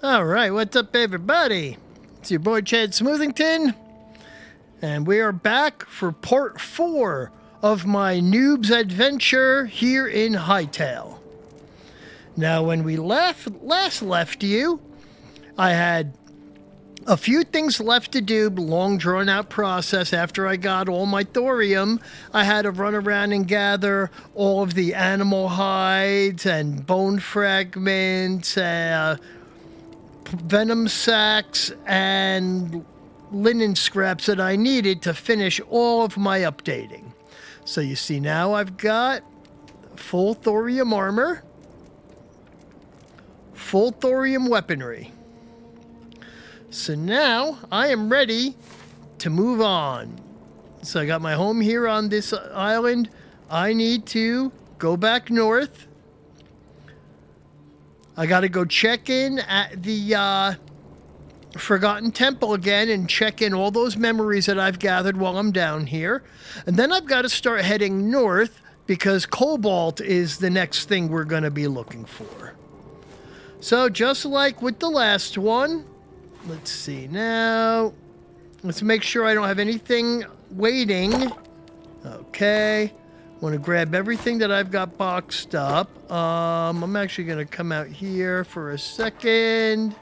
Alright, what's up everybody? It's your boy Chad Smoothington, and we are back for part 4 of my Noob's adventure here in Hytale. Now when we last left you, I had a few things left to do, long drawn out process. After I got all my thorium, I had to run around and gather all of the animal hides and bone fragments, venom sacs and linen scraps that I needed to finish all of my updating. So you see now I've got full thorium armor, full thorium weaponry. So now I am ready to move on. So I got my home here on this island. I need to go back north. I got to go check in at the Forgotten Temple again and check in all those memories that I've gathered while I'm down here. And then I've got to start heading north because cobalt is the next thing we're going to be looking for. So just like with the last one, let's see now. Let's make sure I don't have anything waiting. Okay. Want to grab everything that I've got boxed up. I'm actually going to come out here for a second.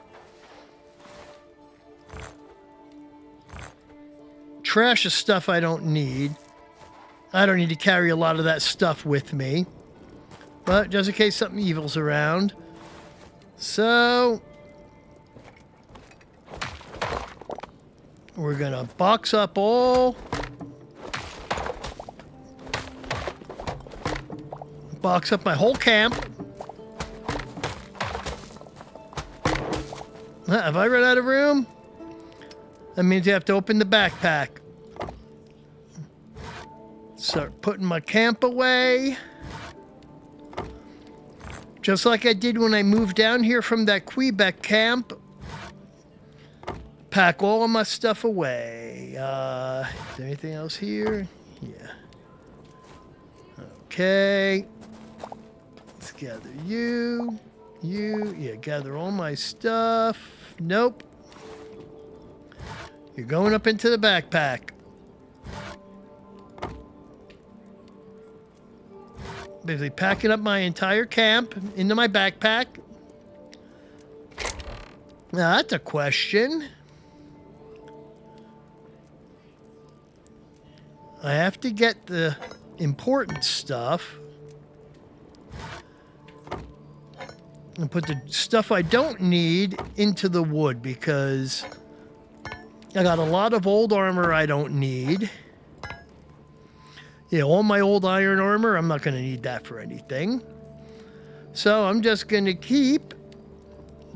Trash of stuff I don't need. I don't need to carry a lot of that stuff with me. But just in case something evil's around. So we're going to box up all. Box up my whole camp. Have I run out of room? That means you have to open the backpack. Start putting my camp away. Just like I did when I moved down here from that Quebec camp. Pack all of my stuff away. Is there anything else here? Yeah. Okay. Let's gather you. Yeah, gather all my stuff. Nope. You're going up into the backpack. Basically packing up my entire camp into my backpack. Now that's a question. I have to get the important stuff and put the stuff I don't need into the wood because I got a lot of old armor I don't need. Yeah, all my old iron armor, I'm not going to need that for anything. So I'm just going to keep...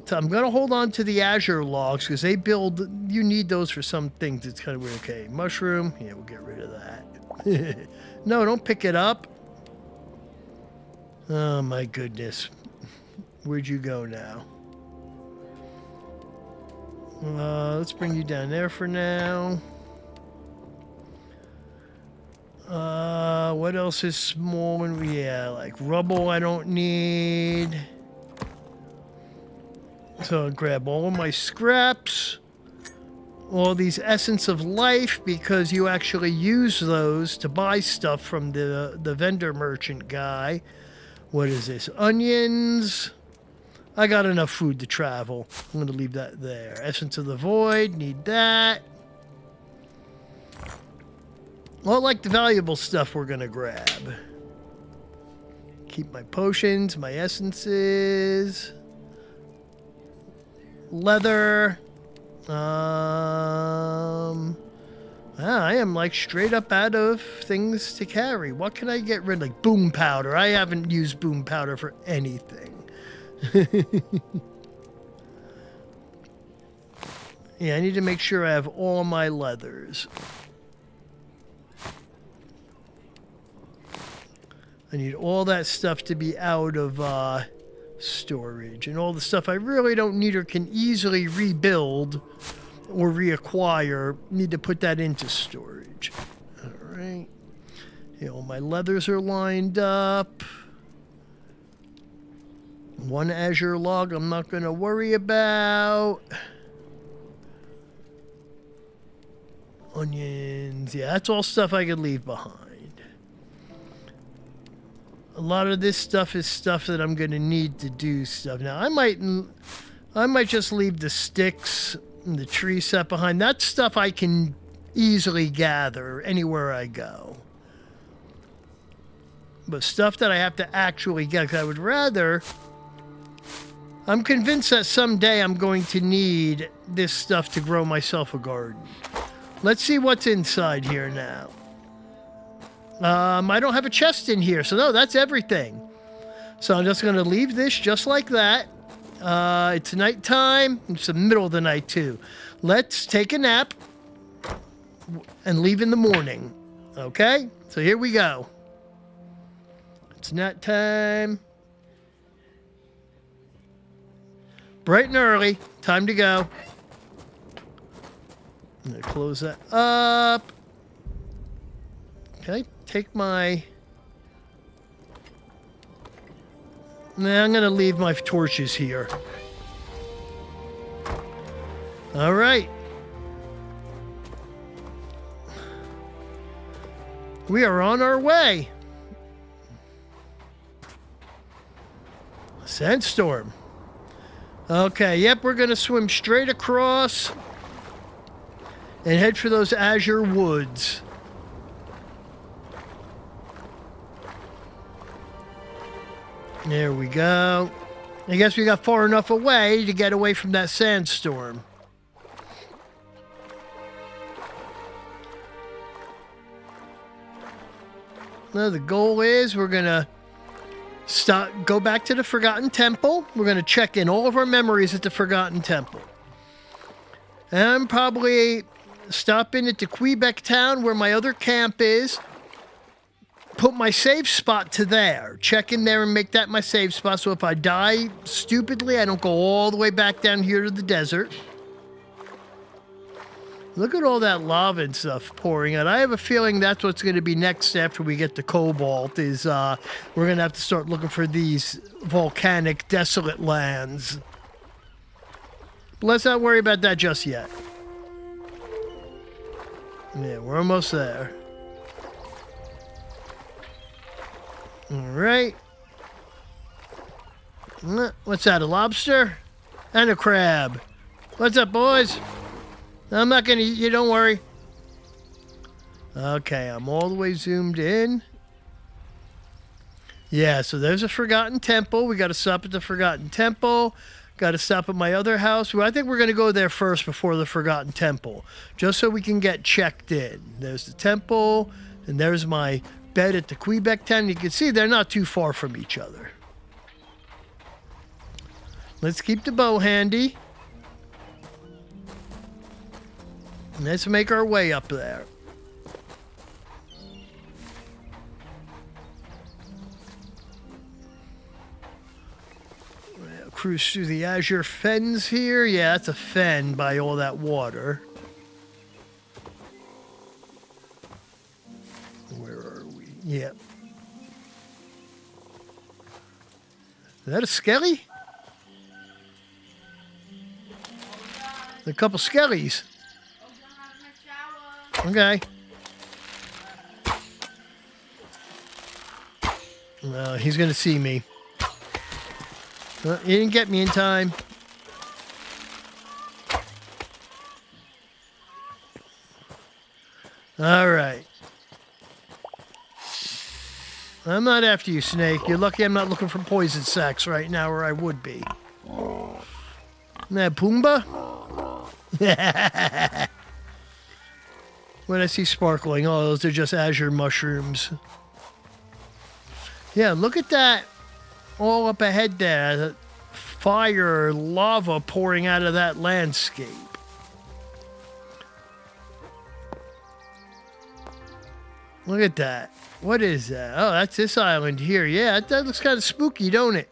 So I'm going to hold on to the azure logs because they build... You need those for some things. It's kind of weird. Okay, mushroom. Yeah, we'll get rid of that. No, don't pick it up. Oh, my goodness. Where'd you go now? Let's bring you down there for now. What else is small? Yeah, like rubble I don't need. So I'll grab all of my scraps. All these essence of life because you actually use those to buy stuff from the vendor merchant guy. What is this? Onions. I got enough food to travel. I'm going to leave that there. Essence of the Void. Need that. Well, like the valuable stuff we're going to grab. Keep my potions, my essences. Leather. I am like straight up out of things to carry. What can I get rid of? Like boom powder. I haven't used boom powder for anything. Yeah, I need to make sure I have all my leathers. I need all that stuff to be out of storage. And all the stuff I really don't need or can easily rebuild or reacquire, need to put that into storage. All right. Yeah, all my leathers are lined up. One azure log I'm not going to worry about. Onions. Yeah, that's all stuff I could leave behind. A lot of this stuff is stuff that I'm going to need to do stuff. Now, I might just leave the sticks and the tree set behind. That's stuff I can easily gather anywhere I go. But stuff that I have to actually get, 'cause I would rather... I'm convinced that someday I'm going to need this stuff to grow myself a garden. Let's see what's inside here now. I don't have a chest in here, so no, that's everything. So I'm just going to leave this just like that. It's nighttime. It's the middle of the night, too. Let's take a nap and leave in the morning. Okay? So here we go. It's nighttime. Bright and early. Time to go. I'm going to close that up. Okay, take my... Nah, I'm going to leave my torches here. All right. We are on our way. Sandstorm. Okay, yep, we're going to swim straight across and head for those azure woods. There we go. I guess we got far enough away to get away from that sandstorm. Now the goal is we're going to go back to the Forgotten Temple. We're going to check in all of our memories at the Forgotten Temple. And probably stop in at the Quebec town where my other camp is. Put my save spot to there. Check in there and make that my save spot. So if I die stupidly, I don't go all the way back down here to the desert. Look at all that lava and stuff pouring out. I have a feeling that's what's going to be next after we get the cobalt is we're going to have to start looking for these volcanic desolate lands. But let's not worry about that just yet. Yeah, we're almost there. All right. What's that, a lobster? And a crab. What's up, boys? I'm not going to eat you, don't worry. Okay, I'm all the way zoomed in. Yeah, so there's a Forgotten Temple. We got to stop at the Forgotten Temple. Got to stop at my other house. Well, I think we're going to go there first before the Forgotten Temple, just so we can get checked in. There's the temple, and there's my bed at the Quebec town. You can see they're not too far from each other. Let's keep the bow handy. And let's make our way up there. We'll cruise through the azure fens here. Yeah, that's a fen by all that water. Where are we? Yeah. Is that a skelly? A couple skellies. Okay. He's going to see me. He didn't get me in time. All right. I'm not after you, Snake. You're lucky I'm not looking for poison sacks right now, or I would be. Isn't that Pumbaa? What I see sparkling, oh, those are just azure mushrooms. Yeah, look at that all up ahead there. The fire, lava pouring out of that landscape. Look at that. What is that? Oh, that's this island here. Yeah, that looks kind of spooky, don't it?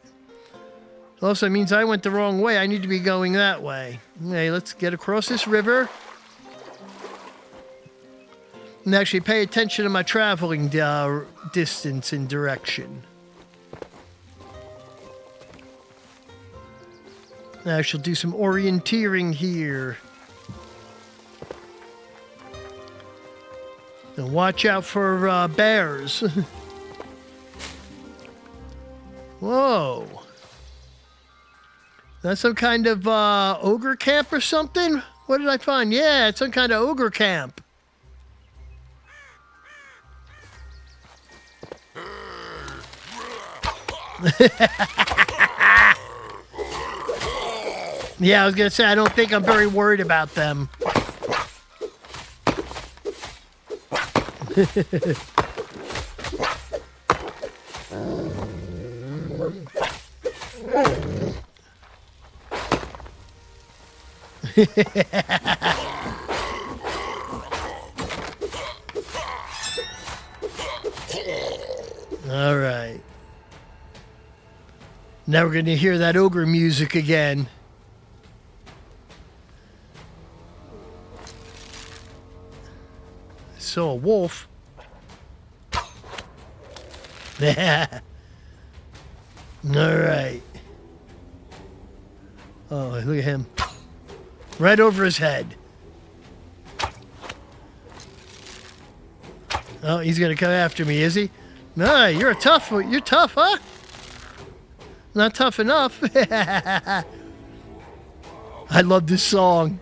Also means I went the wrong way. I need to be going that way. Okay, let's get across this river. And actually pay attention to my traveling distance and direction. I shall do some orienteering here. And watch out for bears. Whoa. That's some kind of ogre camp or something? What did I find? Yeah, it's some kind of ogre camp. Yeah, I was going to say, I don't think I'm very worried about them. All right. Now we're going to hear that ogre music again. So a wolf. Yeah. All right. Oh, look at him. Right over his head. Oh, he's going to come after me, is he? No, you're tough, huh? Not tough enough. I love this song.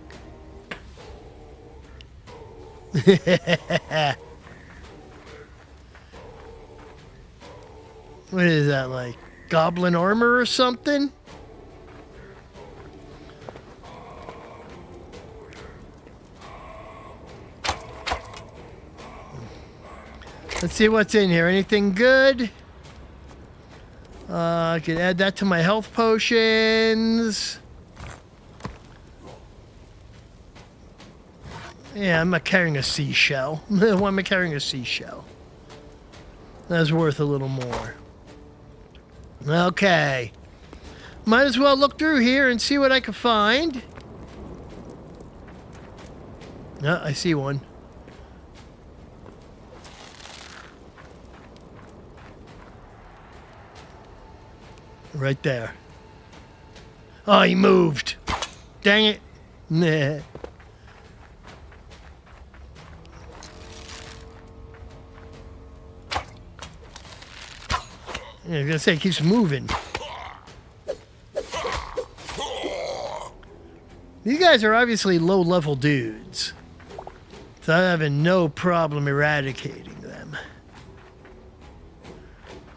What is that, like goblin armor or something? Let's see what's in here. Anything good? I could add that to my health potions. Yeah, I'm not carrying a seashell. Why am I carrying a seashell? That's worth a little more. Okay. Might as well look through here and see what I can find. Oh, I see one. Right there. Oh, he moved. Dang it. Nah. Yeah, I was gonna say, it keeps moving. These guys are obviously low-level dudes. So I'm having no problem eradicating them.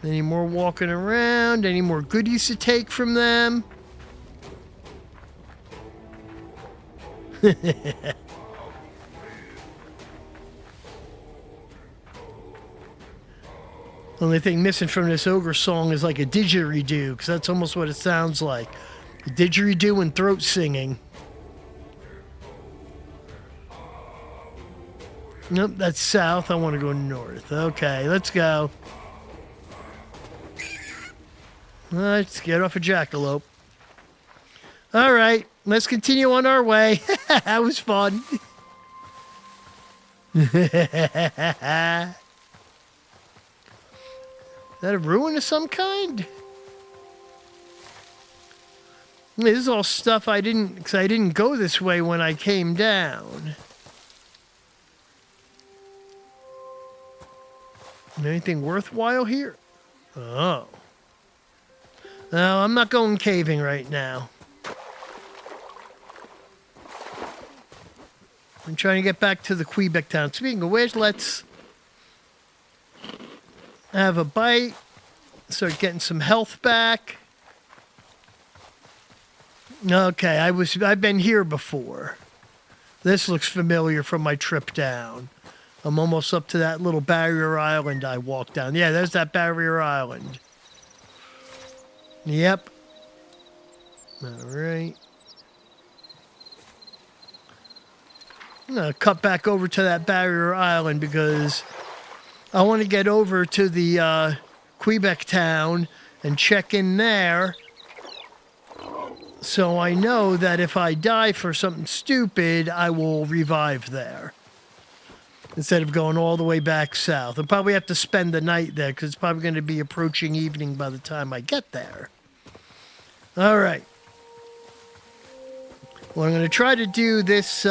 Any more walking around? Any more goodies to take from them? Only thing missing from this ogre song is like a didgeridoo, because that's almost what it sounds like. A didgeridoo and throat singing. Nope, that's south. I want to go north. Okay, let's go. Let's get off a jackalope. All right, let's continue on our way. That was fun. Is that a ruin of some kind? This is all stuff I didn't go this way when I came down. Anything worthwhile here? Oh. No, I'm not going caving right now. I'm trying to get back to the Quebec town. Speaking of which, let's have a bite. Start getting some health back. Okay, I've been here before. This looks familiar from my trip down. I'm almost up to that little barrier island I walked down. Yeah, there's that barrier island. Yep. All right. I'm going to cut back over to that barrier island because I want to get over to the Quebec town and check in there so I know that if I die for something stupid, I will revive there. Instead of going all the way back south. I'll probably have to spend the night there because it's probably going to be approaching evening by the time I get there. All right. What I'm going to try to do this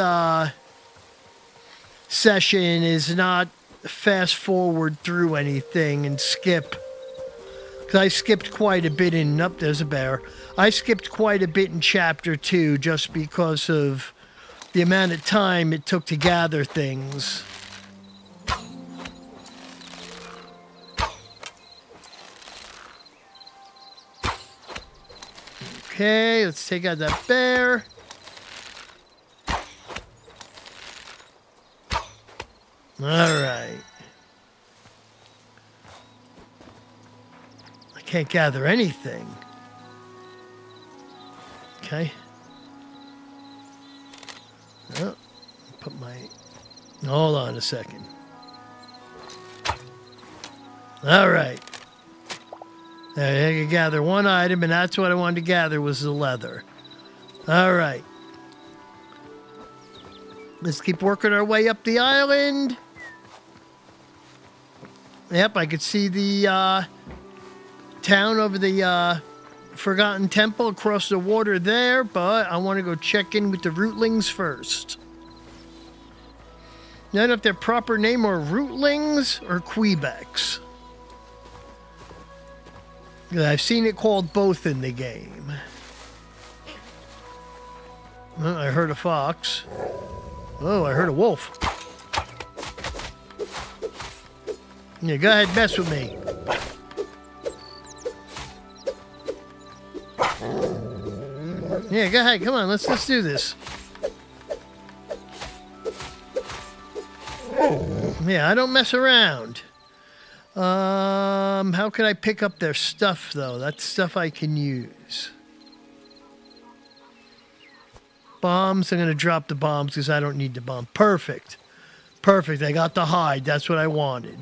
session is not fast forward through anything and skip. Because I skipped quite a bit in... Up there's a bear. I skipped quite a bit in Chapter 2 just because of the amount of time it took to gather things. Okay, let's take out that bear. Alright. I can't gather anything. Okay. Oh, put my... Hold on a second. Alright. I can gather one item, and that's what I wanted to gather was the leather. Alright. Let's keep working our way up the island. Yep, I could see the town over the Forgotten Temple across the water there, but I want to go check in with the rootlings first. I don't know if their proper name are rootlings or Quebecs. I've seen it called both in the game. Oh, I heard a fox. Oh, I heard a wolf. Yeah, go ahead, mess with me. Yeah, go ahead. Come on, let's do this. Yeah, I don't mess around. How can I pick up their stuff, though? That's stuff I can use. Bombs, I'm going to drop the bombs because I don't need the bomb. Perfect. Perfect, I got the hide. That's what I wanted.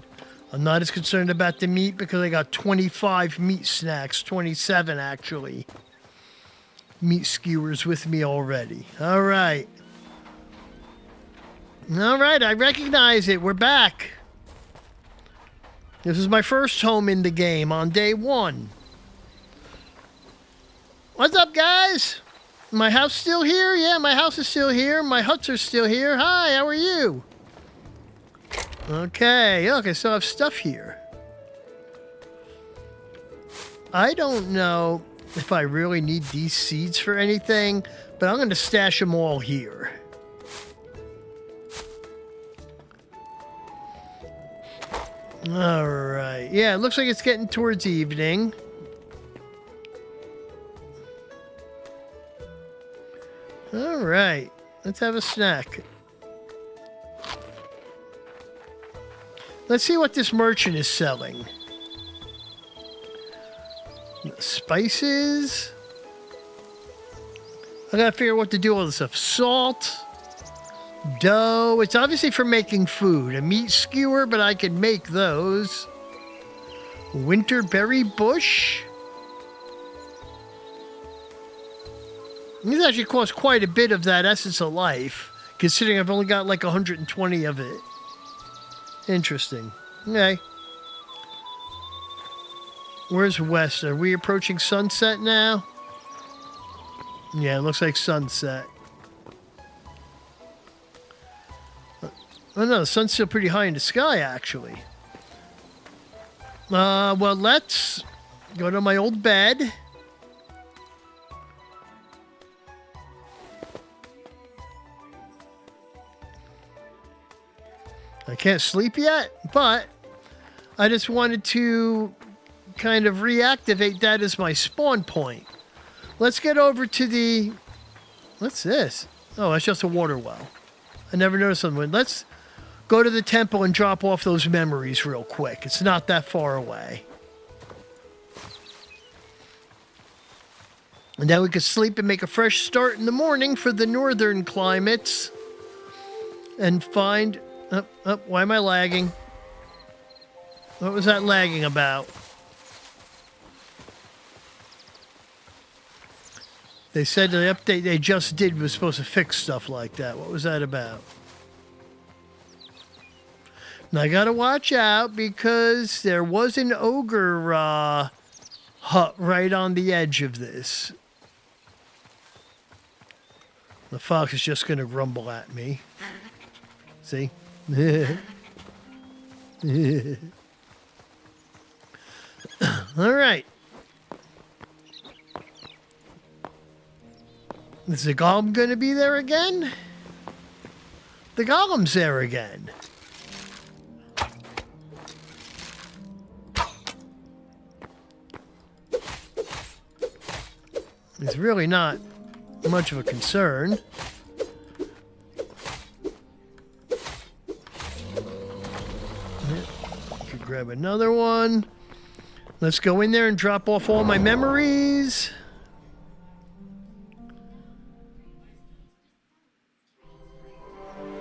I'm not as concerned about the meat because I got 25 meat snacks. 27, actually. Meat skewers with me already. All right. All right, I recognize it. We're back. This is my first home in the game on day 1. What's up, guys? My house still here? Yeah, my house is still here. My huts are still here. Hi, how are you? Okay, so I have stuff here. I don't know if I really need these seeds for anything, but I'm going to stash them all here. All right. Yeah, it looks like it's getting towards evening. All right. Let's have a snack. Let's see what this merchant is selling. Spices. I gotta figure out what to do with all this stuff. Salt. Dough. It's obviously for making food. A meat skewer, but I can make those. Winterberry bush. These actually cost quite a bit of that Essence of Life, considering I've only got like 120 of it. Interesting. Okay. Where's West? Are we approaching sunset now? Yeah, it looks like sunset. Oh no, the sun's still pretty high in the sky, actually. Well, let's go to my old bed. I can't sleep yet, but I just wanted to kind of reactivate that as my spawn point. Let's get over to the... What's this? Oh, that's just a water well. I never noticed something. Let's go to the temple and drop off those memories real quick. It's not that far away. And then we could sleep and make a fresh start in the morning for the northern climates. And find... why am I lagging? What was that lagging about? They said the update they just did was supposed to fix stuff like that. What was that about? Now I gotta watch out because there was an ogre hut right on the edge of this. The fox is just going to grumble at me. See? All right. Is the golem going to be there again? The golem's there again. It's really not much of a concern. Could grab another one. Let's go in there and drop off all my memories.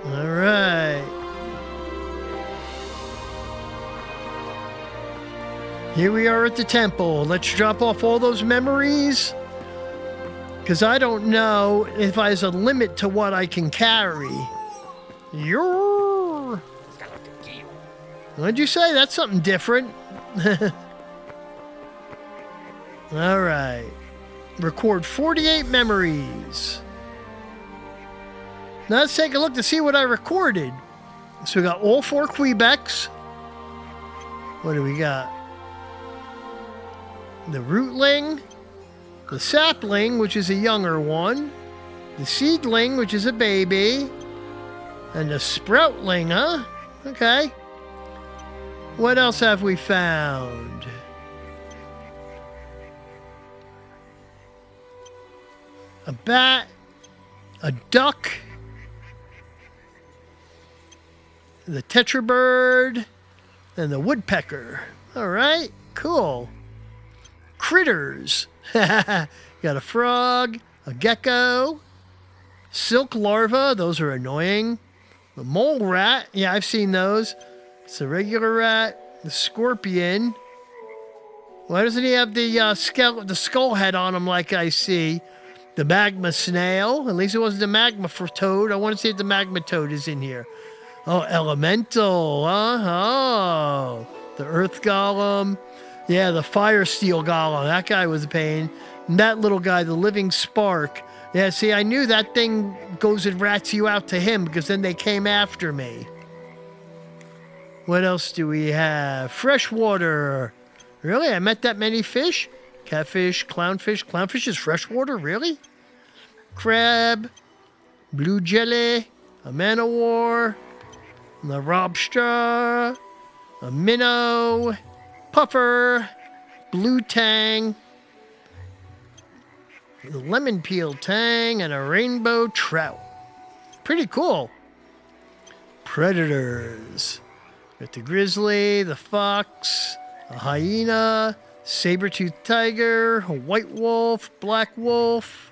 All right. Here we are at the temple. Let's drop off all those memories. Because I don't know if there's a limit to what I can carry. What'd you say? That's something different. All right. Record 48 memories. Now let's take a look to see what I recorded. So we got all 4 Quebecs. What do we got? The rootling. The sapling, which is a younger one. The seedling, which is a baby. And the sproutling, huh? Okay. What else have we found? A bat. A duck. The tetrabird. And the woodpecker. All right, cool. Critters. Got a frog, a gecko, silk larva, those are annoying. The mole rat, yeah, I've seen those. It's a regular rat, the scorpion. Why doesn't he have the skull head on him like I see? The magma snail, at least it wasn't the magma for toad. I want to see if the magma toad is in here. Oh, elemental, oh, the earth golem. Yeah, the fire steel golem. That guy was a pain. And that little guy, the living spark. Yeah, see, I knew that thing goes and rats you out to him because then they came after me. What else do we have? Freshwater. Really? I met that many fish? Catfish, clownfish. Clownfish is freshwater? Really? Crab. Blue jelly. A man-o-war. The lobster. A minnow. Puffer, blue tang, the lemon peel tang, and a rainbow trout. Pretty cool. Predators. Got the grizzly, the fox, a hyena, saber-toothed tiger, a white wolf, black wolf.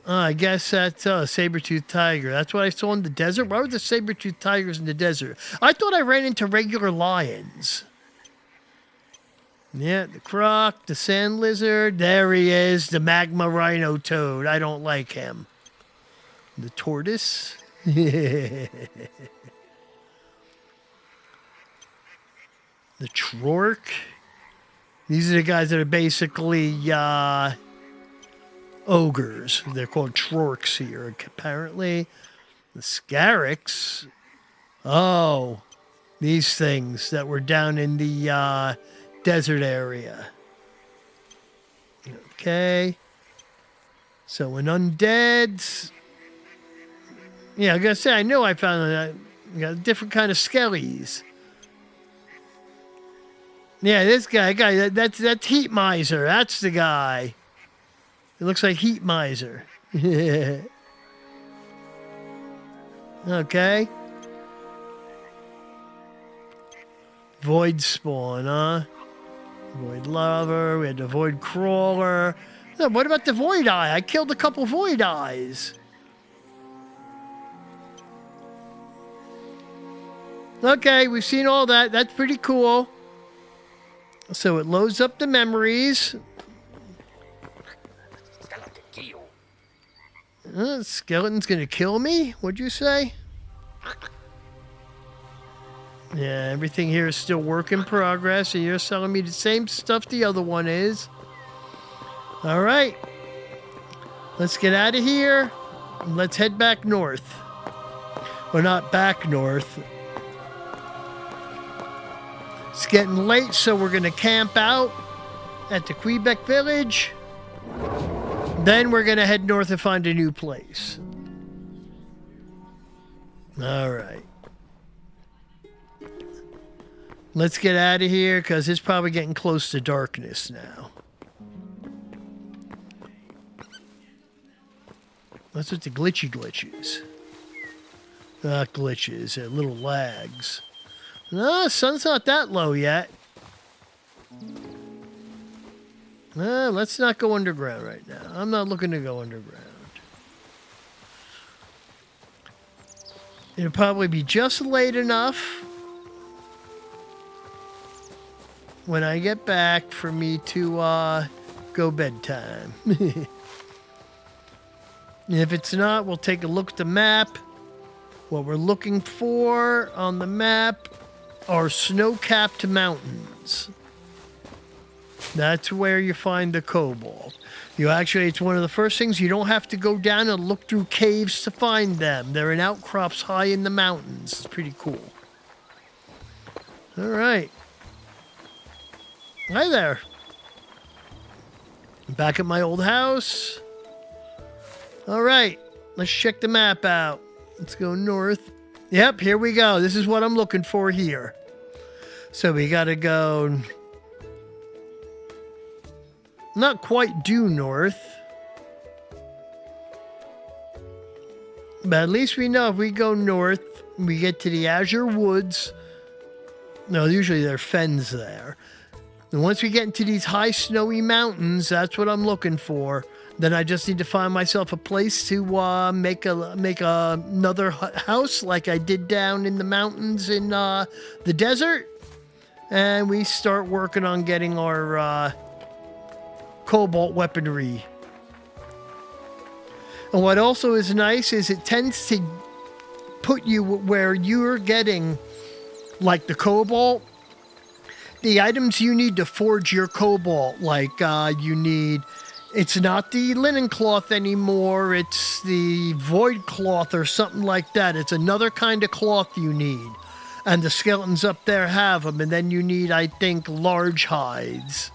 I guess that's a saber-toothed tiger. That's what I saw in the desert. Why were the saber-toothed tigers in the desert? I thought I ran into regular lions. Yeah, the croc, the sand lizard. There he is, the magma rhino toad. I don't like him. The tortoise. The trork. These are the guys that are basically ogres. They're called trorks here, apparently. The scarix. Oh, these things that were down in the desert area. Okay. So an undead. Yeah, I gotta say, I know I found got a different kind of skellies. Yeah, this guy, that's Heat Miser. That's the guy. It looks like Heat Miser. Okay. Void Spawn, huh? Void Lover. We had the Void Crawler. No, what about the Void Eye? I killed a couple Void Eyes. Okay, we've seen all that. That's pretty cool. So it loads up the memories. Skeleton's gonna kill me? What'd you say? Yeah, everything here is still work in progress, and you're selling me the same stuff the other one is. All right. Let's get out of here. And let's head back north. Or not back north. It's getting late, so we're going to camp out at the Quebec village. Then we're going to head north and find a new place. All right. Let's get out of here because it's probably getting close to darkness now. What's with the glitches? Not glitches, little lags. No, sun's not that low yet. Let's not go underground right now. I'm not looking to go underground. It'll probably be just late enough when I get back for me to go bedtime. If it's not, we'll take a look at the map. What we're looking for on the map are snow-capped mountains. That's where you find the cobalt. It's one of the first things. You don't have to go down and look through caves to find them. They're in outcrops high in the mountains. It's pretty cool. All right. Hi there. Back at my old house. All right. Let's check the map out. Let's go north. Yep, here we go. This is what I'm looking for here. So we got to go not quite due north. But at least we know if we go north, we get to the Azure Woods. No, usually there are fens there. And once we get into these high snowy mountains, that's what I'm looking for. Then I just need to find myself a place to make another house like I did down in the mountains in the desert. And we start working on getting our cobalt weaponry. And what also is nice is it tends to put you where you're getting, like the cobalt, the items you need to forge your cobalt. Like you need... It's not the linen cloth anymore. It's the void cloth or something like that. It's another kind of cloth you need. And the skeletons up there have them. And then you need, I think, large hides.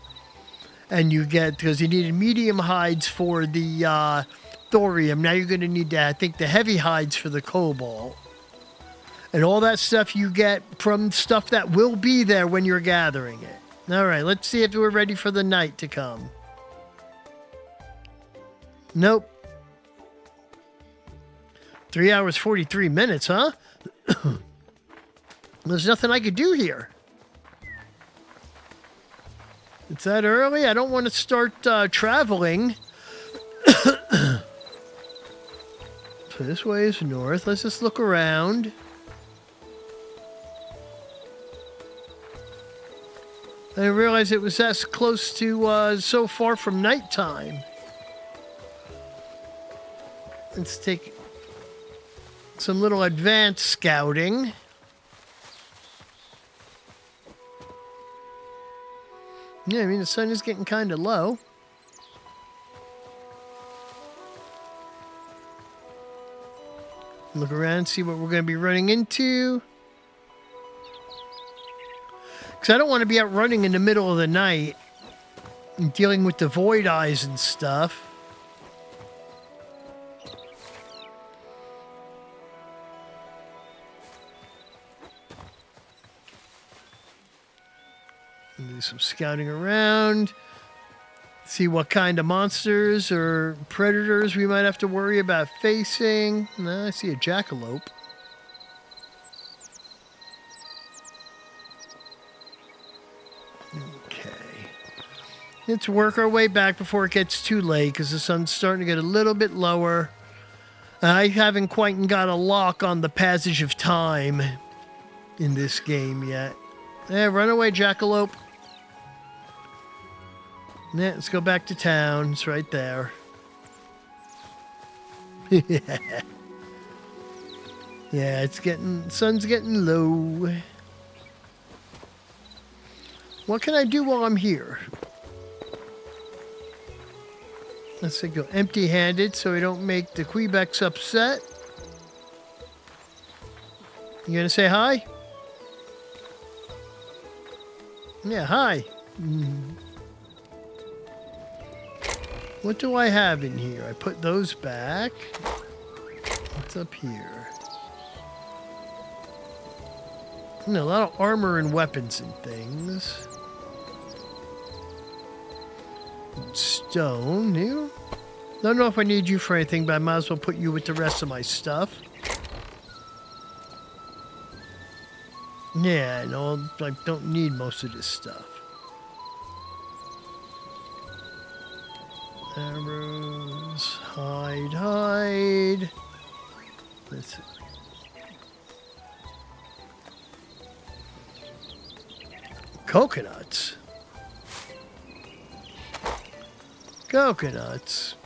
And you get, because you needed medium hides for the thorium. Now you're going to need, I think, the heavy hides for the cobalt. And all that stuff you get from stuff that will be there when you're gathering it. All right, let's see if we're ready for the night to come. Nope. 3 hours, 43 minutes, huh? There's nothing I could do here. It's that early? I don't want to start traveling. So this way is north. Let's just look around. I didn't realize it was that close to so far from nighttime. Let's take some little advanced scouting. Yeah, I mean, the sun is getting kind of low. Look around, see what we're going to be running into. Because I don't want to be out running in the middle of the night and dealing with the void eyes and stuff. Do some scouting around. See what kind of monsters or predators we might have to worry about facing. No, I see a jackalope. Okay. Let's work our way back before it gets too late because the sun's starting to get a little bit lower. I haven't quite got a lock on the passage of time in this game yet. Run away, jackalope. Yeah, let's go back to town. It's right there. Yeah, sun's getting low. What can I do while I'm here? Let's say go empty-handed so we don't make the Quebecs upset. You gonna say hi? Yeah, hi. What do I have in here? I put those back. What's up here? A lot of armor and weapons and things. Stone. You? Don't know if I need you for anything, but I might as well put you with the rest of my stuff. Yeah, no, I don't need most of this stuff. Arrows, hide. Let's see. Coconuts. Coconuts.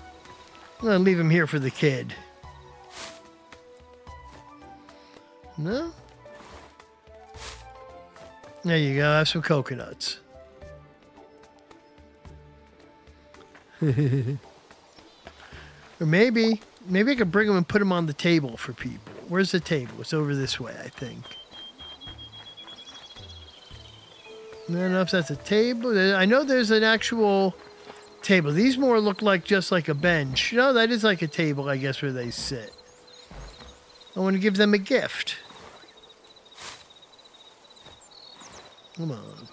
I'm gonna leave them here for the kid. No? There you go, have some coconuts. Or maybe I could bring them and put them on the table for people. Where's the table? It's over this way, I think. I don't know if that's a table. I know there's an actual table. These more look like just like a bench. No, that is like a table, I guess, where they sit. I want to give them a gift. Come on.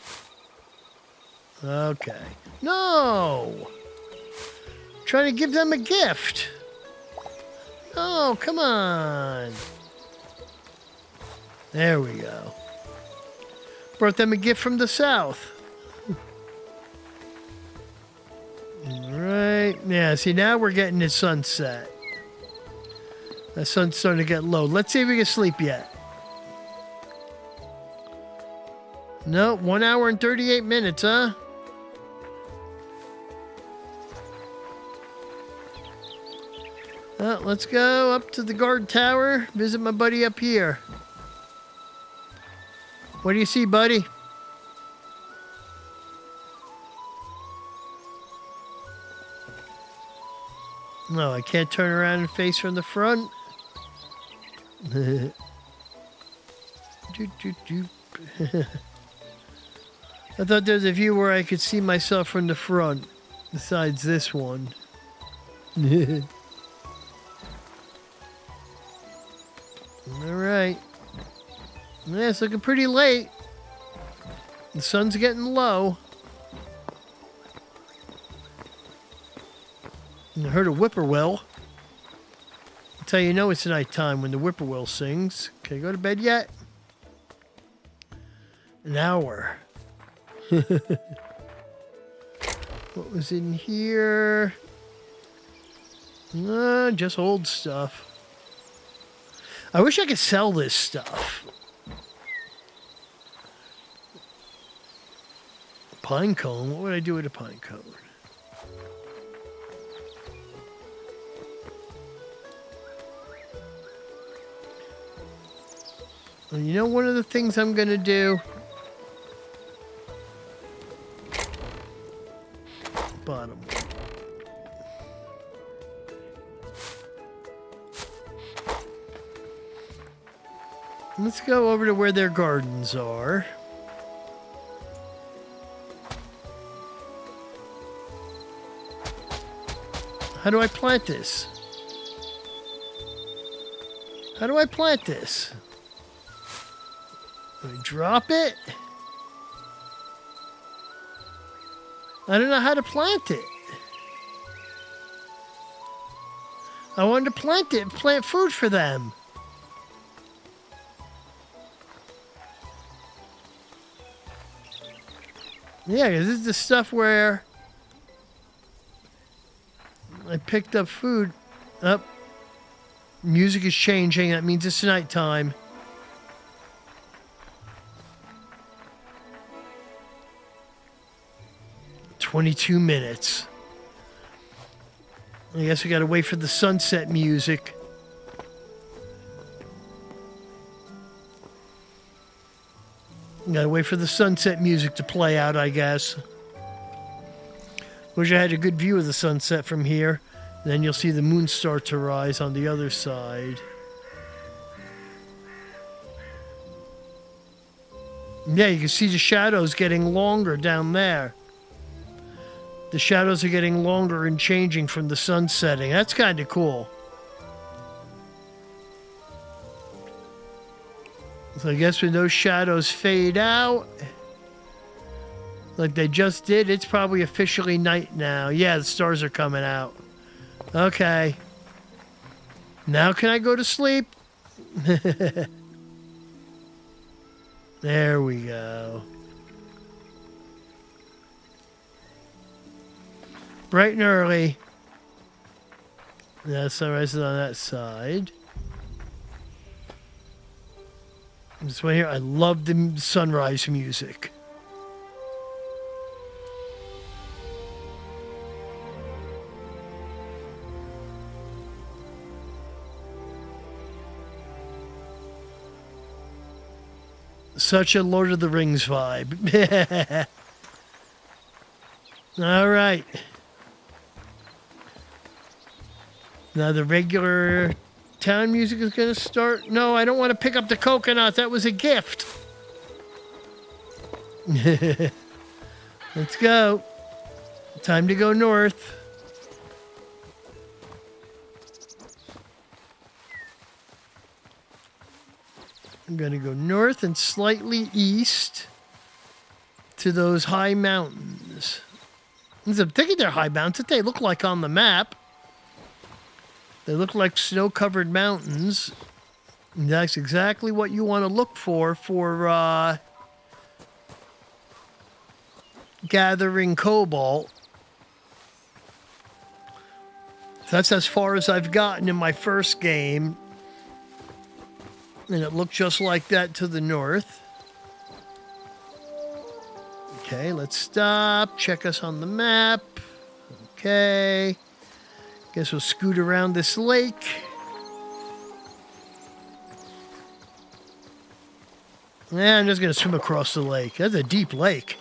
Okay. No! Trying to give them a gift. Oh, come on. There we go. Brought them a gift from the south. Right. Yeah, see, now we're getting the sunset. The sun's starting to get low. Let's see if we can sleep yet. No, 1 hour and 38 minutes, huh? Well, let's go up to the guard tower, visit my buddy up here. What do you see, buddy? No, I can't turn around and face from the front. I thought there was a view where I could see myself from the front, besides this one. All right. Yeah, it's looking pretty late. The sun's getting low. I heard a whippoorwill. That's how you know it's nighttime, when the whippoorwill sings. Can I go to bed yet? An hour. What was in here? Just old stuff. I wish I could sell this stuff. Pine cone? What would I do with a pine cone? Well, you know one of the things I'm going to do? Bottom. Let's go over to where their gardens are. How do I plant this? How do I plant this? Do I drop it? I don't know how to plant it. I wanted to plant it, plant food for them. Yeah, because this is the stuff where I picked up food. Up. Music is changing. That means it's nighttime. "22 minutes. I guess we gotta wait for the sunset music. Gotta wait for the sunset music to play out, I guess. Wish I had a good view of the sunset from here. Then you'll see the moon start to rise on the other side. Yeah, you can see the shadows getting longer down there. The shadows are getting longer and changing from the sun setting. That's kind of cool. So I guess when those shadows fade out, like they just did, it's probably officially night now. Yeah, the stars are coming out. Okay. Now can I go to sleep? There we go. Bright and early. Yeah, sunrise is on that side. This one here, I love the sunrise music. Such a Lord of the Rings vibe. All right. Now the regular town music is going to start. No, I don't want to pick up the coconut. That was a gift. Let's go. Time to go north. I'm going to go north and slightly east to those high mountains. I'm thinking they're high mountains. What they look like on the map. They look like snow-covered mountains. And that's exactly what you want to look for gathering cobalt. That's as far as I've gotten in my first game. And it looked just like that to the north. Okay, let's stop. Check us on the map. Okay. Guess we'll scoot around this lake. Yeah, I'm just going to swim across the lake. That's a deep lake.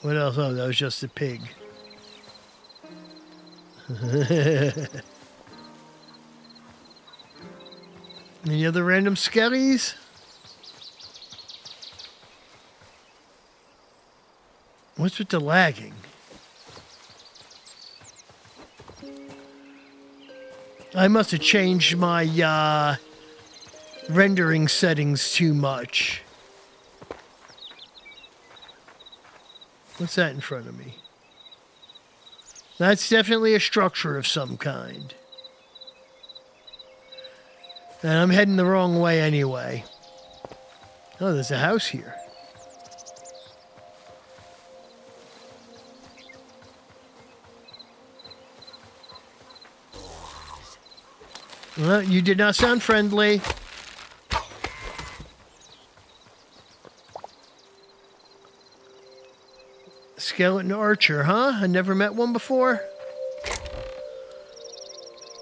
What else? Oh, that was just a pig. Any other random skellies? What's with the lagging? I must have changed my rendering settings too much. What's that in front of me? That's definitely a structure of some kind. And I'm heading the wrong way anyway. Oh, there's a house here. Well, you did not sound friendly. Skeleton archer, huh? I never met one before.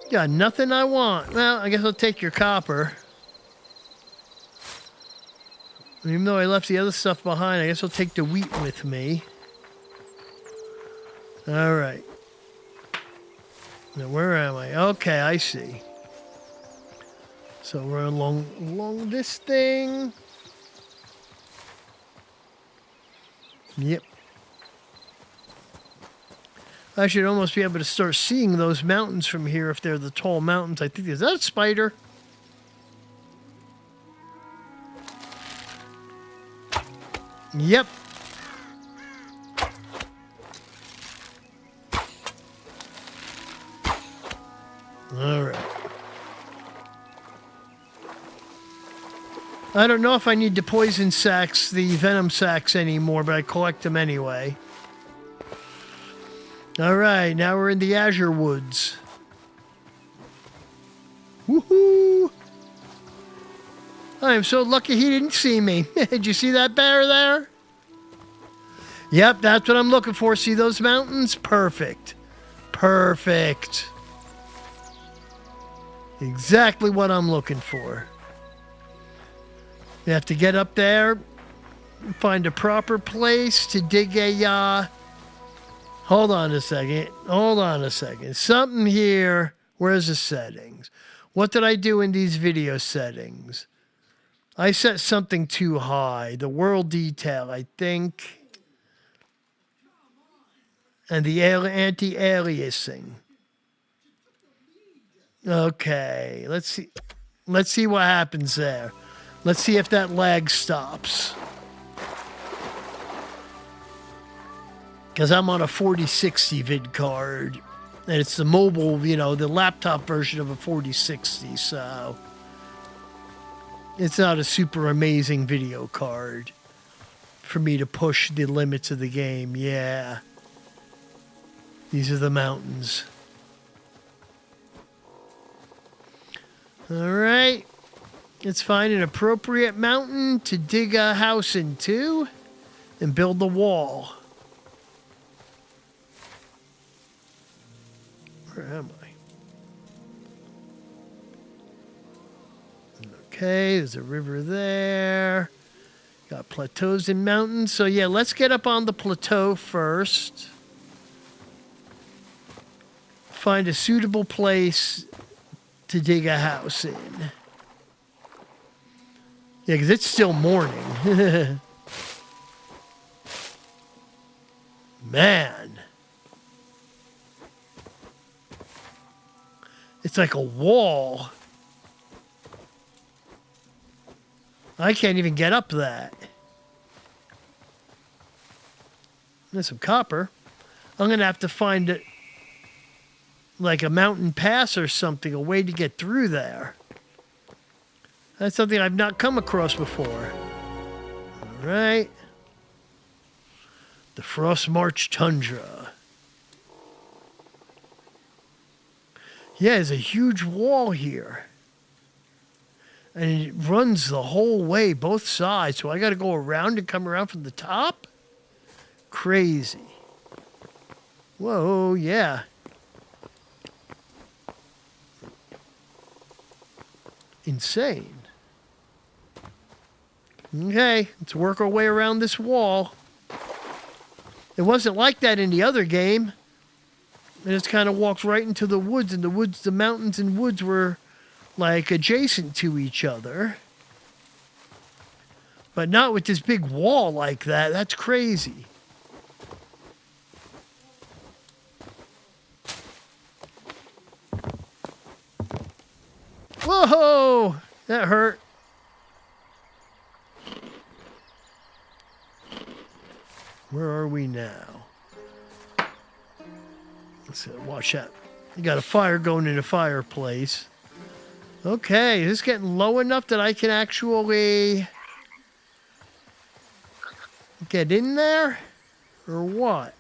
Got nothing I want. Well, I guess I'll take your copper. Even though I left the other stuff behind, I guess I'll take the wheat with me. All right. Now, where am I? Okay, I see. So we're along this thing. Yep. I should almost be able to start seeing those mountains from here if they're the tall mountains. I think, is that a spider? Yep. All right. I don't know if I need the poison sacks, the venom sacks anymore, but I collect them anyway. All right, now we're in the Azure Woods. Woohoo! I am so lucky he didn't see me. Did you see that bear there? Yep, that's what I'm looking for. See those mountains? Perfect. Perfect. Exactly what I'm looking for. We have to get up there, find a proper place to dig a, hold on a second. Hold on a second. Something here. Where's the settings? What did I do in these video settings? I set something too high. The world detail, I think. And the anti-aliasing. Okay, let's see. Let's see what happens there. Let's see if that lag stops. Because I'm on a 4060 vid card. And it's the mobile, you know, the laptop version of a 4060. So it's not a super amazing video card for me to push the limits of the game. Yeah. These are the mountains. All right. Let's find an appropriate mountain to dig a house into and build the wall. Where am I? Okay, there's a river there. Got plateaus and mountains. So yeah, let's get up on the plateau first. Find a suitable place to dig a house in. Yeah, because it's still morning. Man. It's like a wall. I can't even get up that. There's some copper. I'm going to have to find it like a mountain pass or something, a way to get through there. That's something I've not come across before. All right. The Frost March Tundra. Yeah, there's a huge wall here. And it runs the whole way, both sides. So I got to go around and come around from the top? Crazy. Whoa, yeah. Insane. Okay, let's work our way around this wall. It wasn't like that in the other game. It just kind of walked right into the woods, and the mountains and woods were like adjacent to each other. But not with this big wall like that. That's crazy. Whoa! That hurt. Where are we now? Let's watch that. You got a fire going in a fireplace. Okay, is this getting low enough that I can actually get in there? Or what?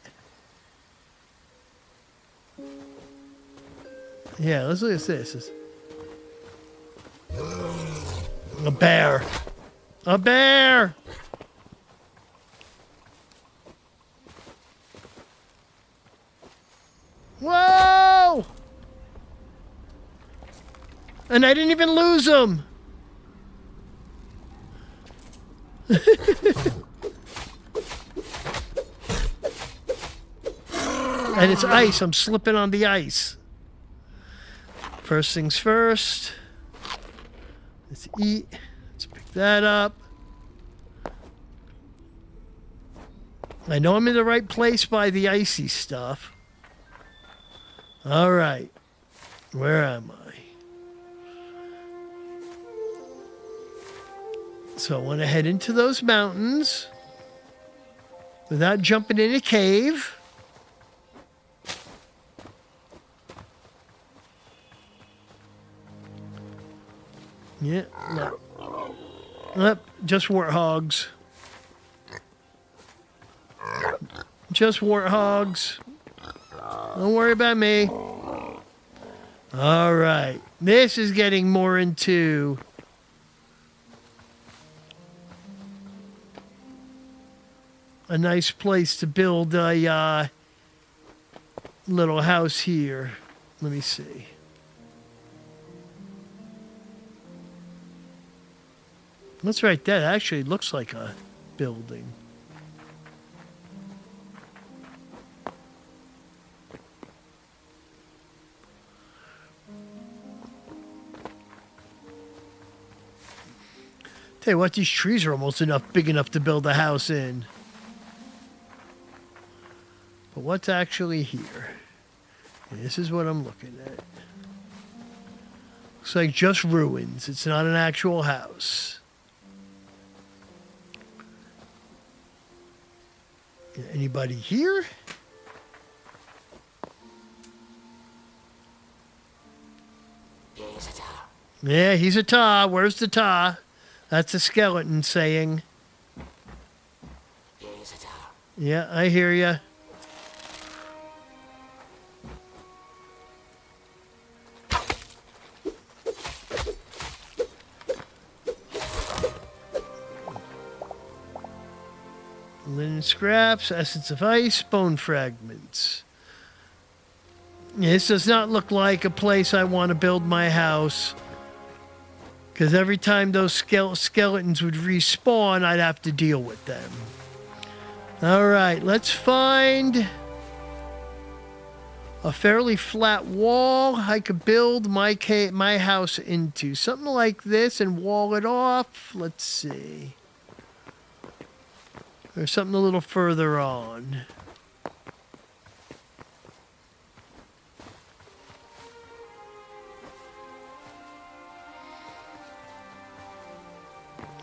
Yeah, let's look at this. A bear. A bear! Whoa! And I didn't even lose him. And it's ice. I'm slipping on the ice. First things first. Let's eat. Let's pick that up. I know I'm in the right place by the icy stuff. All right. Where am I? So I want to head into those mountains without jumping in a cave. Yeah, no. Just warthogs. Just warthogs. Don't worry about me. All right. This is getting more into a nice place to build a little house here. Let me see. That's right. That actually looks like a building. Tell you what, these trees are almost big enough to build a house in. But what's actually here? This is what I'm looking at. Looks like just ruins. It's not an actual house. Anybody here? Yeah, he's a tar. Where's the tar? That's a skeleton saying. Yeah, I hear ya. Linen scraps, essence of ice, bone fragments. This does not look like a place I want to build my house. Because every time those skeletons would respawn, I'd have to deal with them. Alright, let's find a fairly flat wall I could build my house into. Something like this and wall it off. Let's see. There's something a little further on.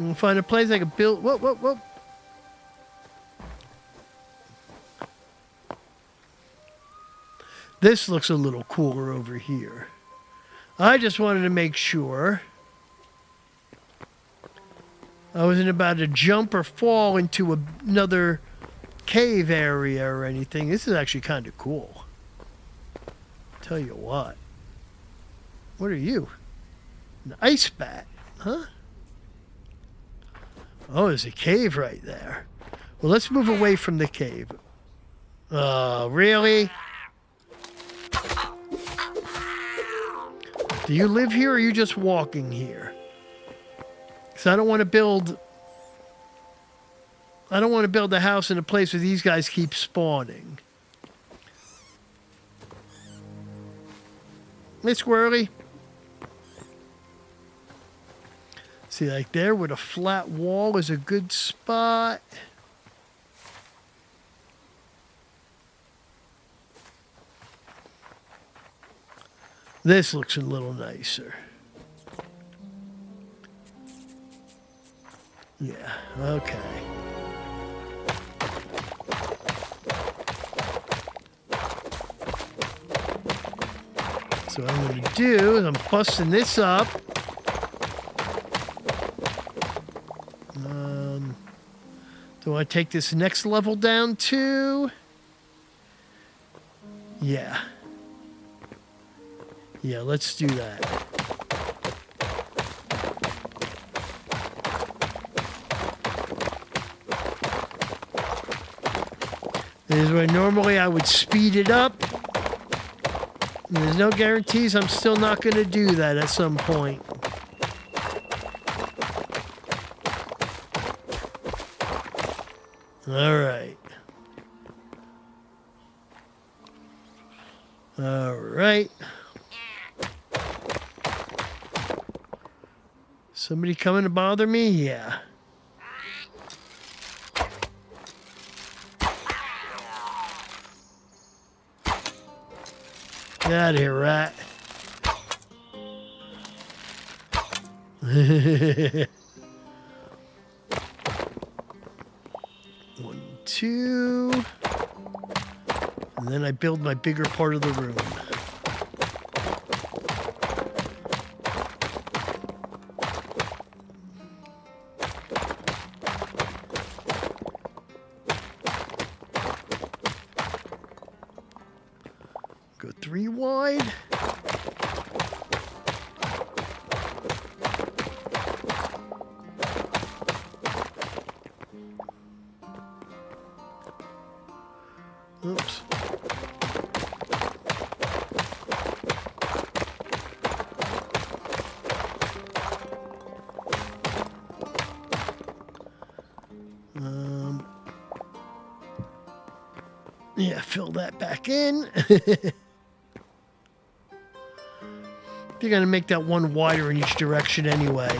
We'll find a place I can build. Whoa, whoa, whoa. This looks a little cooler over here. I just wanted to make sure I wasn't about to jump or fall into another cave area or anything. This is actually kind of cool. Tell you what. What are you? An ice bat, huh? Oh, there's a cave right there. Well, let's move away from the cave. Really? Do you live here or are you just walking here? Because I don't want to build a house in a place where these guys keep spawning. Hey, squirrely. See, like there with a flat wall is a good spot. This looks a little nicer. Yeah, okay. So what I'm going to do is I'm busting this up. Do I take this next level down too? Yeah. Yeah, let's do that. This is where normally I would speed it up. And there's no guarantees I'm still not going to do that at some point. All right. All right. Somebody coming to bother me? Yeah. Get out of here, rat. One, two. And then I build my bigger part of the room. Go 3 wide. Oops. Yeah, fill that back in. You're going to make that one wider in each direction anyway.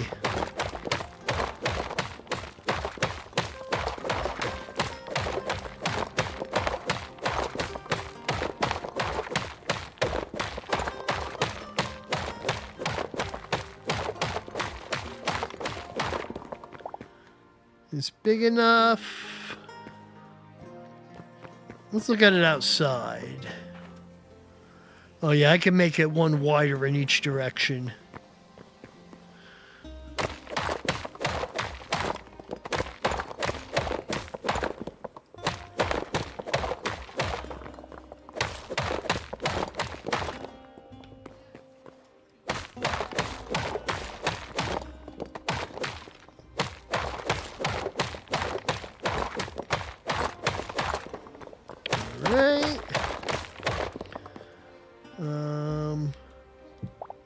It's big enough. Let's look at it outside. Oh yeah, I can make it one wider in each direction.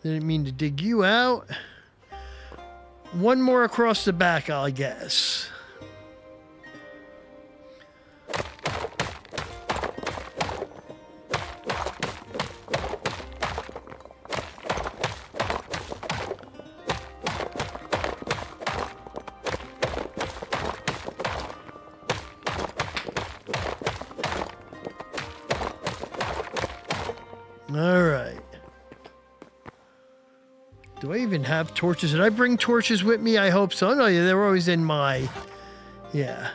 Didn't mean to dig you out. One more across the back, I guess. All right. Do I even have torches? Did I bring torches with me? I hope so. No, yeah, they were always in my... Yeah.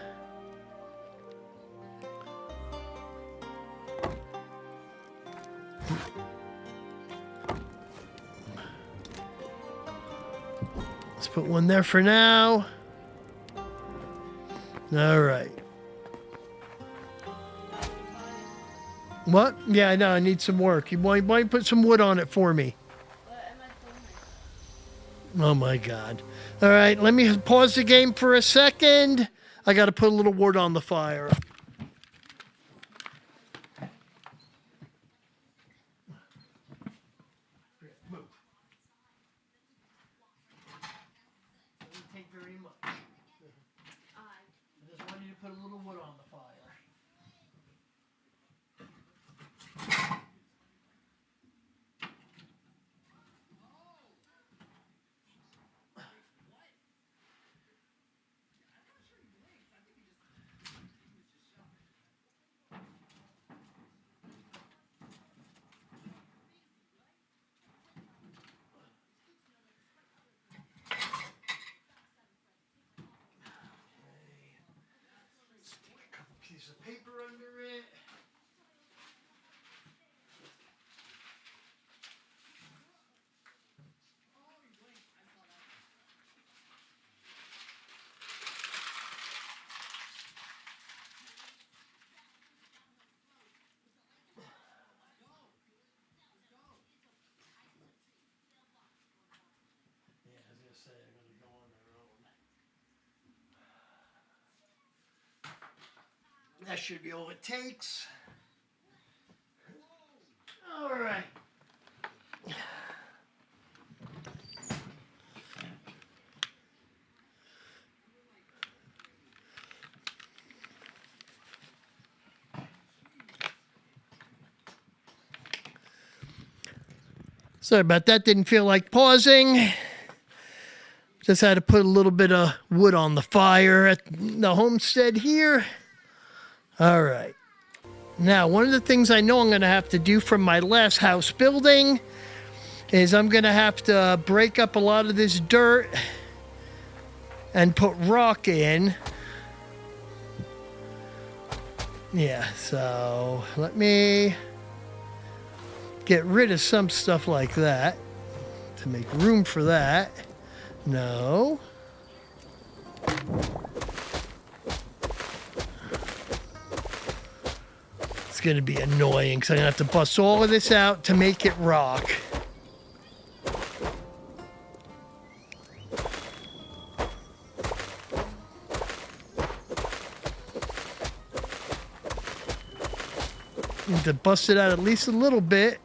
Let's put one there for now. All right. What? Yeah, I know. I need some work. Why you put some wood on it for me? Oh my God. All right, let me pause the game for a second. I got to put a little wood on the fire. Move. Doesn't take very much. I just want you to put a little wood on the fire. Piece of paper under it. Yeah, I was gonna say I'm gonna go on their own. That should be all it takes. All right. Sorry about that. Didn't feel like pausing. Just had to put a little bit of wood on the fire at the homestead here. All right. Now, one of the things I know I'm going to have to do from my last house building is I'm going to have to break up a lot of this dirt and put rock in. Yeah, so let me get rid of some stuff like that to make room for that. No. It's going to be annoying because I'm going to have to bust all of this out to make it rock. Need to bust it out at least a little bit.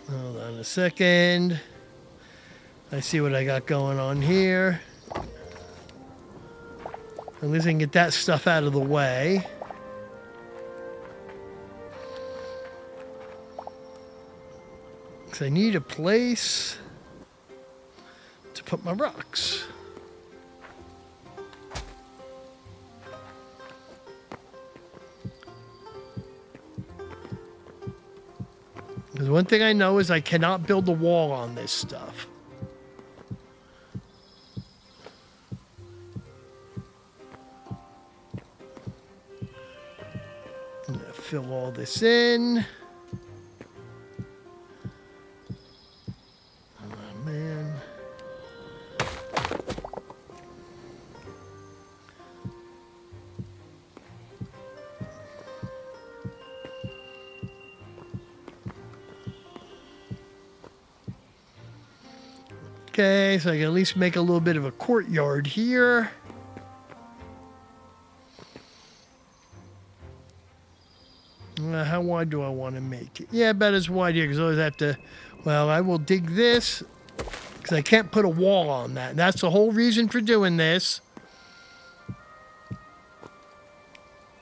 Hold on a second. I see what I got going on here. At least I can get that stuff out of the way. Because I need a place to put my rocks. Because one thing I know is I cannot build a wall on this stuff. I'm going to fill all this in. Oh, man. Okay, so I can at least make a little bit of a courtyard here. How wide do I want to make it? Yeah, about as wide here, because I always have to... Well, I will dig this, because I can't put a wall on that. That's the whole reason for doing this.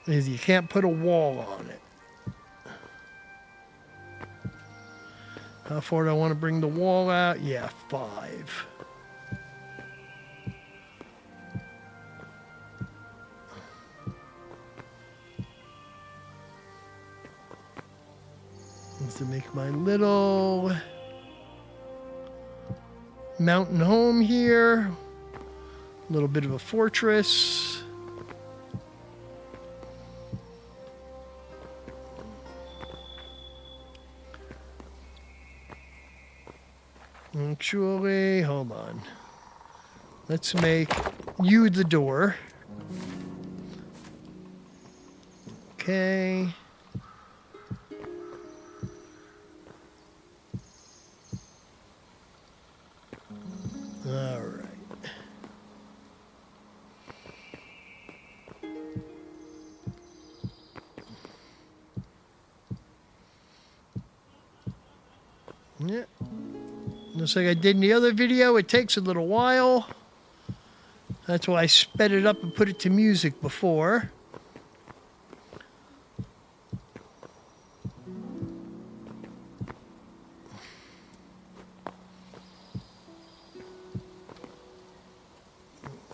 Is you can't put a wall on it. How far do I want to bring the wall out? Yeah, 5. Just to make my little mountain home here. A little bit of a fortress. Actually, hold on. Let's make you the door. Okay. All right. Yeah. Just like I did in the other video, it takes a little while. That's why I sped it up and put it to music before.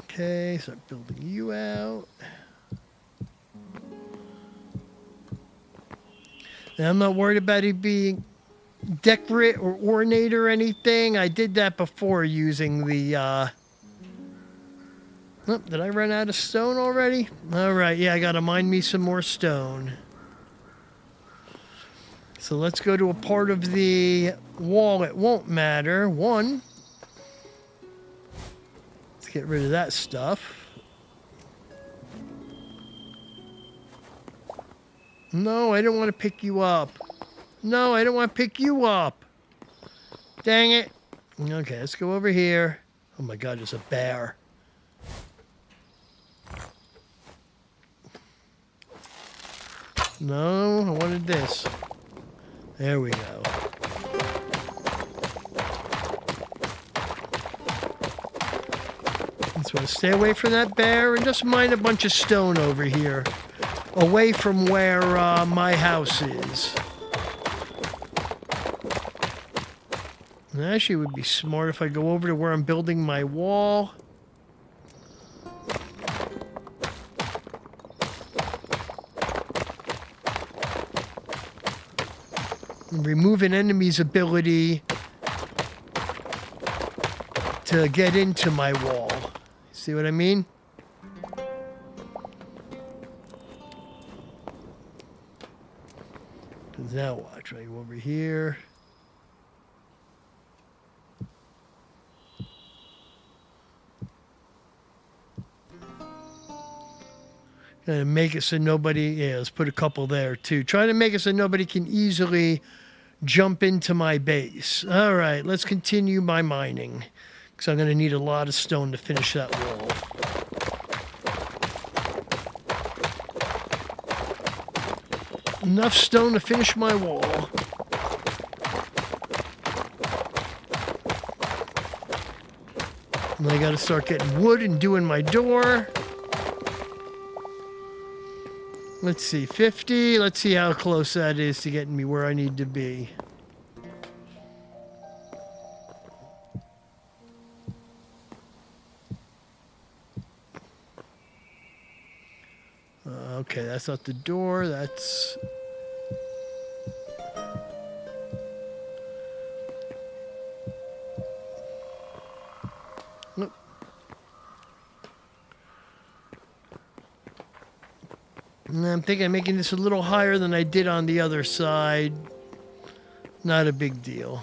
Okay, start building you out. Now, I'm not worried about it being decorate or ornate or anything. I did that before using the oh, did I run out of stone already? All right, yeah, I gotta mine me some more stone. So let's go to a part of the wall it won't matter. One, let's get rid of that stuff. No, I don't want to pick you up. No, I don't want to pick you up. Dang it. Okay, let's go over here. Oh my God, there's a bear. No, I wanted this. There we go. Just want to stay away from that bear and just mine a bunch of stone over here. Away from where my house is. Actually, it would be smart if I go over to where I'm building my wall. And remove an enemy's ability to get into my wall. See what I mean? Now watch, I go over here. And make it so nobody, yeah, let's put a couple there too. Try to make it so nobody can easily jump into my base. All right, let's continue my mining. Because I'm going to need a lot of stone to finish that wall. Enough stone to finish my wall. And I got to start getting wood and doing my door. Let's see, 50. Let's see how close that is to getting me where I need to be. Okay, that's not the door. That's... Nope. And I'm thinking of making this a little higher than I did on the other side. Not a big deal.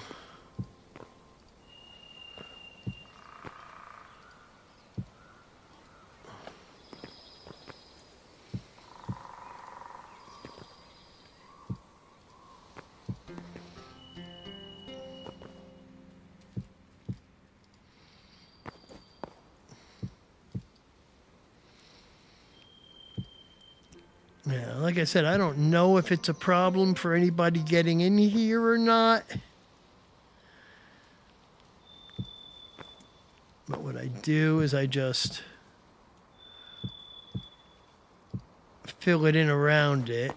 Yeah, like I said, I don't know if it's a problem for anybody getting in here or not. But what I do is I just fill it in around it.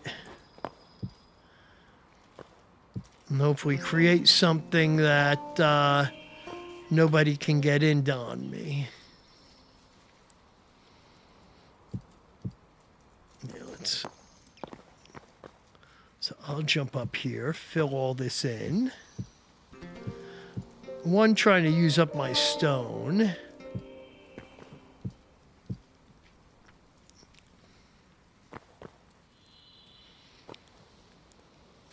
And hopefully create something that nobody can get in on me. So I'll jump up here, fill all this in. One, trying to use up my stone.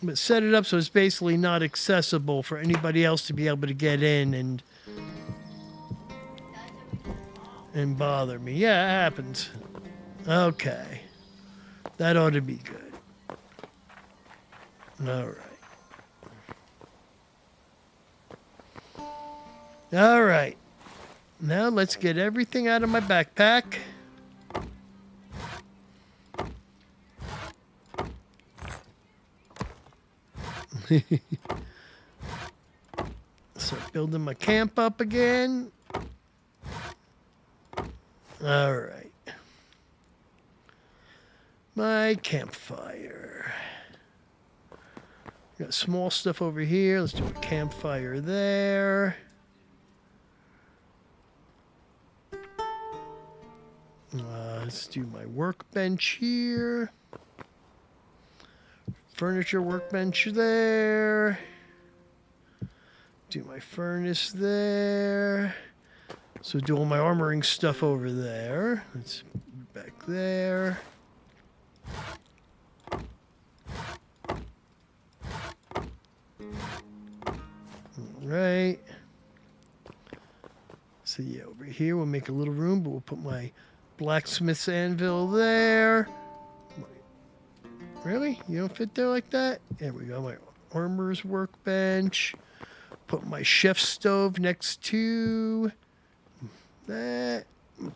But set it up so it's basically not accessible for anybody else to be able to get in and bother me. Yeah, it happens. Okay. That ought to be good. All right. All right. Now let's get everything out of my backpack. Start building my camp up again. All right. My campfire. Got small stuff over here. Let's do a campfire there. Let's do my workbench here. Furniture workbench there. Do my furnace there. So do all my armoring stuff over there. Let's move back there. Right. So yeah, over here we'll make a little room, but we'll put my blacksmith's anvil there. Really? You don't fit there like that? There we go. My armorer's workbench. Put my chef's stove next to that.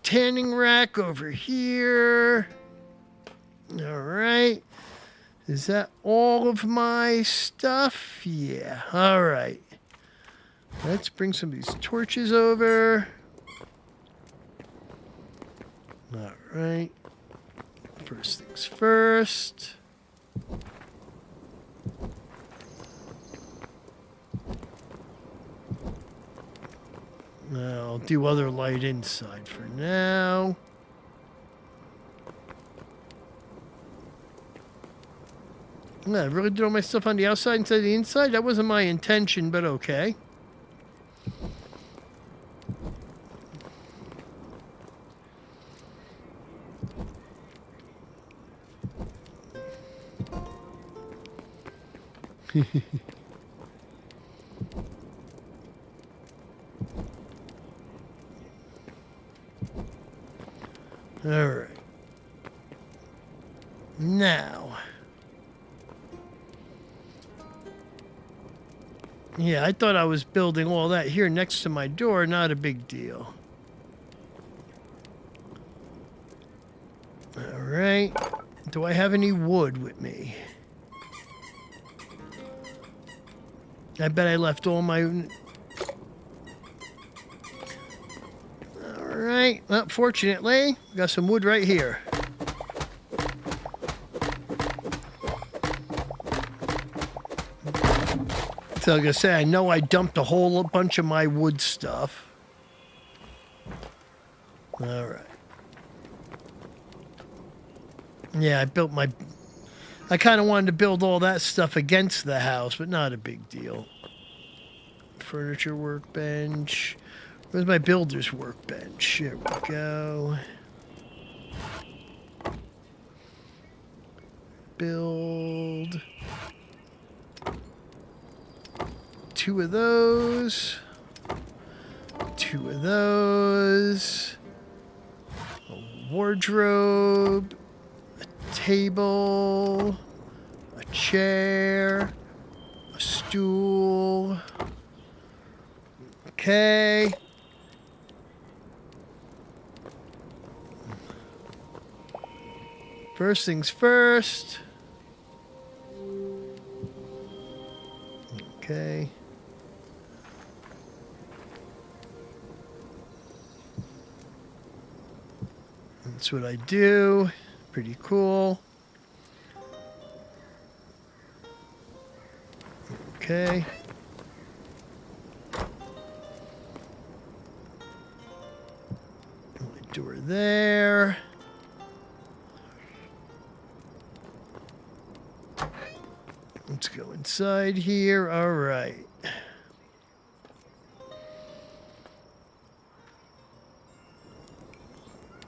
Tanning rack over here. All right. Is that all of my stuff? Yeah. All right. Let's bring some of these torches over. All right. First things first. I'll do other light inside for now. I really did all my stuff on the outside instead of the inside? That wasn't my intention, but okay. All right. Now. Yeah, I thought I was building all that here next to my door. Not a big deal. All right. Do I have any wood with me? I bet I left all my... All right. Well, fortunately, got some wood right here. So I was gonna say, I know I dumped a whole bunch of my wood stuff. All right. Yeah, I kind of wanted to build all that stuff against the house, but not a big deal. Furniture workbench. Where's my builder's workbench? Here we go. Build. 2 of those. 2 of those. A wardrobe. A table. A chair. A stool. Okay. First things first. Okay. That's what I do. Pretty cool. Okay. Door there. Let's go inside here. All right.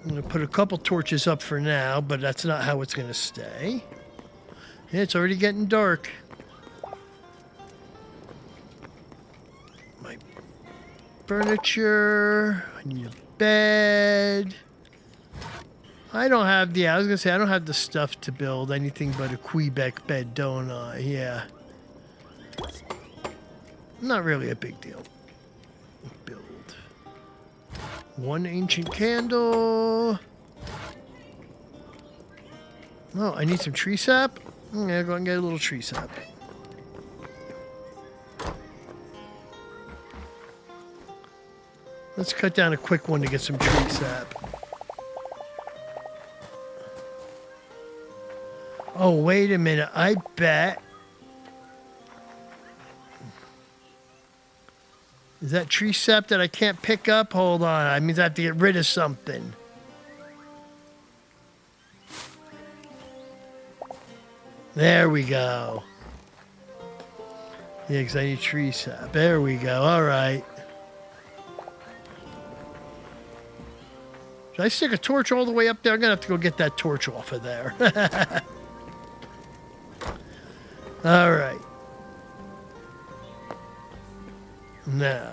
I'm going to put a couple torches up for now, but that's not how it's going to stay. Yeah, it's already getting dark. My furniture. I need a bed. I don't have the, I was going to say, I don't have the stuff to build anything but a Quebec bed, don't I? Yeah. Not really a big deal. Build. 1 ancient candle. Oh, I need some tree sap? I'm going to go and get a little tree sap. Let's cut down a quick one to get some tree sap. Oh, wait a minute. I bet. Is that tree sap that I can't pick up? Hold on. I mean, I have to get rid of something. There we go. Yeah, because I need tree sap. There we go. All right. Should I stick a torch all the way up there? I'm going to have to go get that torch off of there. All right. Now.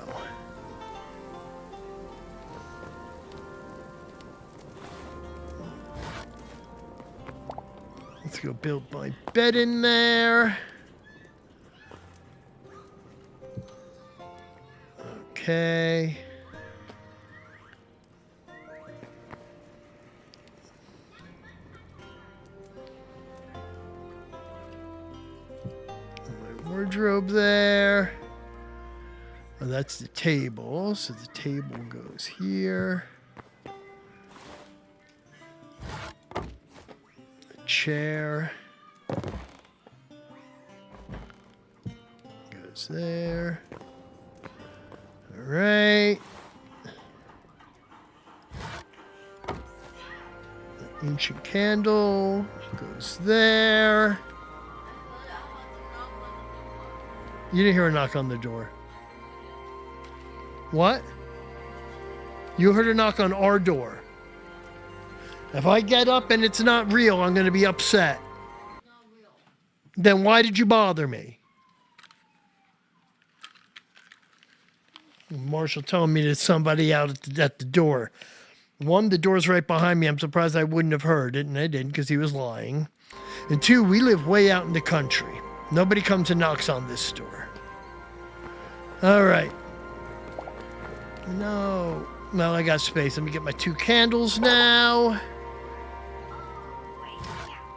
Let's go build my bed in there. Okay. My wardrobe there. Oh, that's the table. So the table goes here. The chair goes there. All right. The ancient candle goes there. You didn't hear a knock on the door. What? You heard a knock on our door. If I get up and it's not real, I'm going to be upset. Not real. Then why did you bother me? Marshall telling me there's somebody out at the door. 1, the door's right behind me. I'm surprised I wouldn't have heard it, and I didn't because he was lying. And 2, we live way out in the country. Nobody comes and knocks on this door. All right. No. Well, I got space. Let me get my 2 candles now.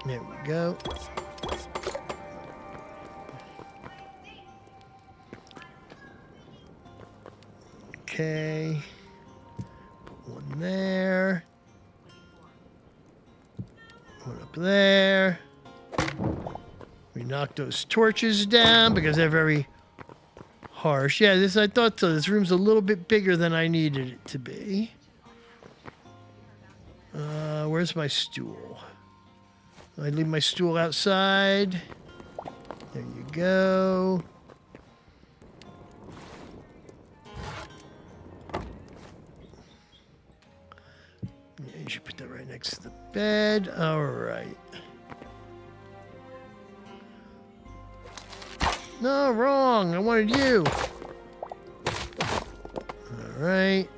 There we go. Okay. Put 1 there. 1 up there. We knock those torches down because they're very harsh. Yeah, this I thought so. This room's a little bit bigger than I needed it to be. Where's my stool? I leave my stool outside. There you go. Yeah, you should put that right next to the bed. All right. No, wrong. I wanted you. All right.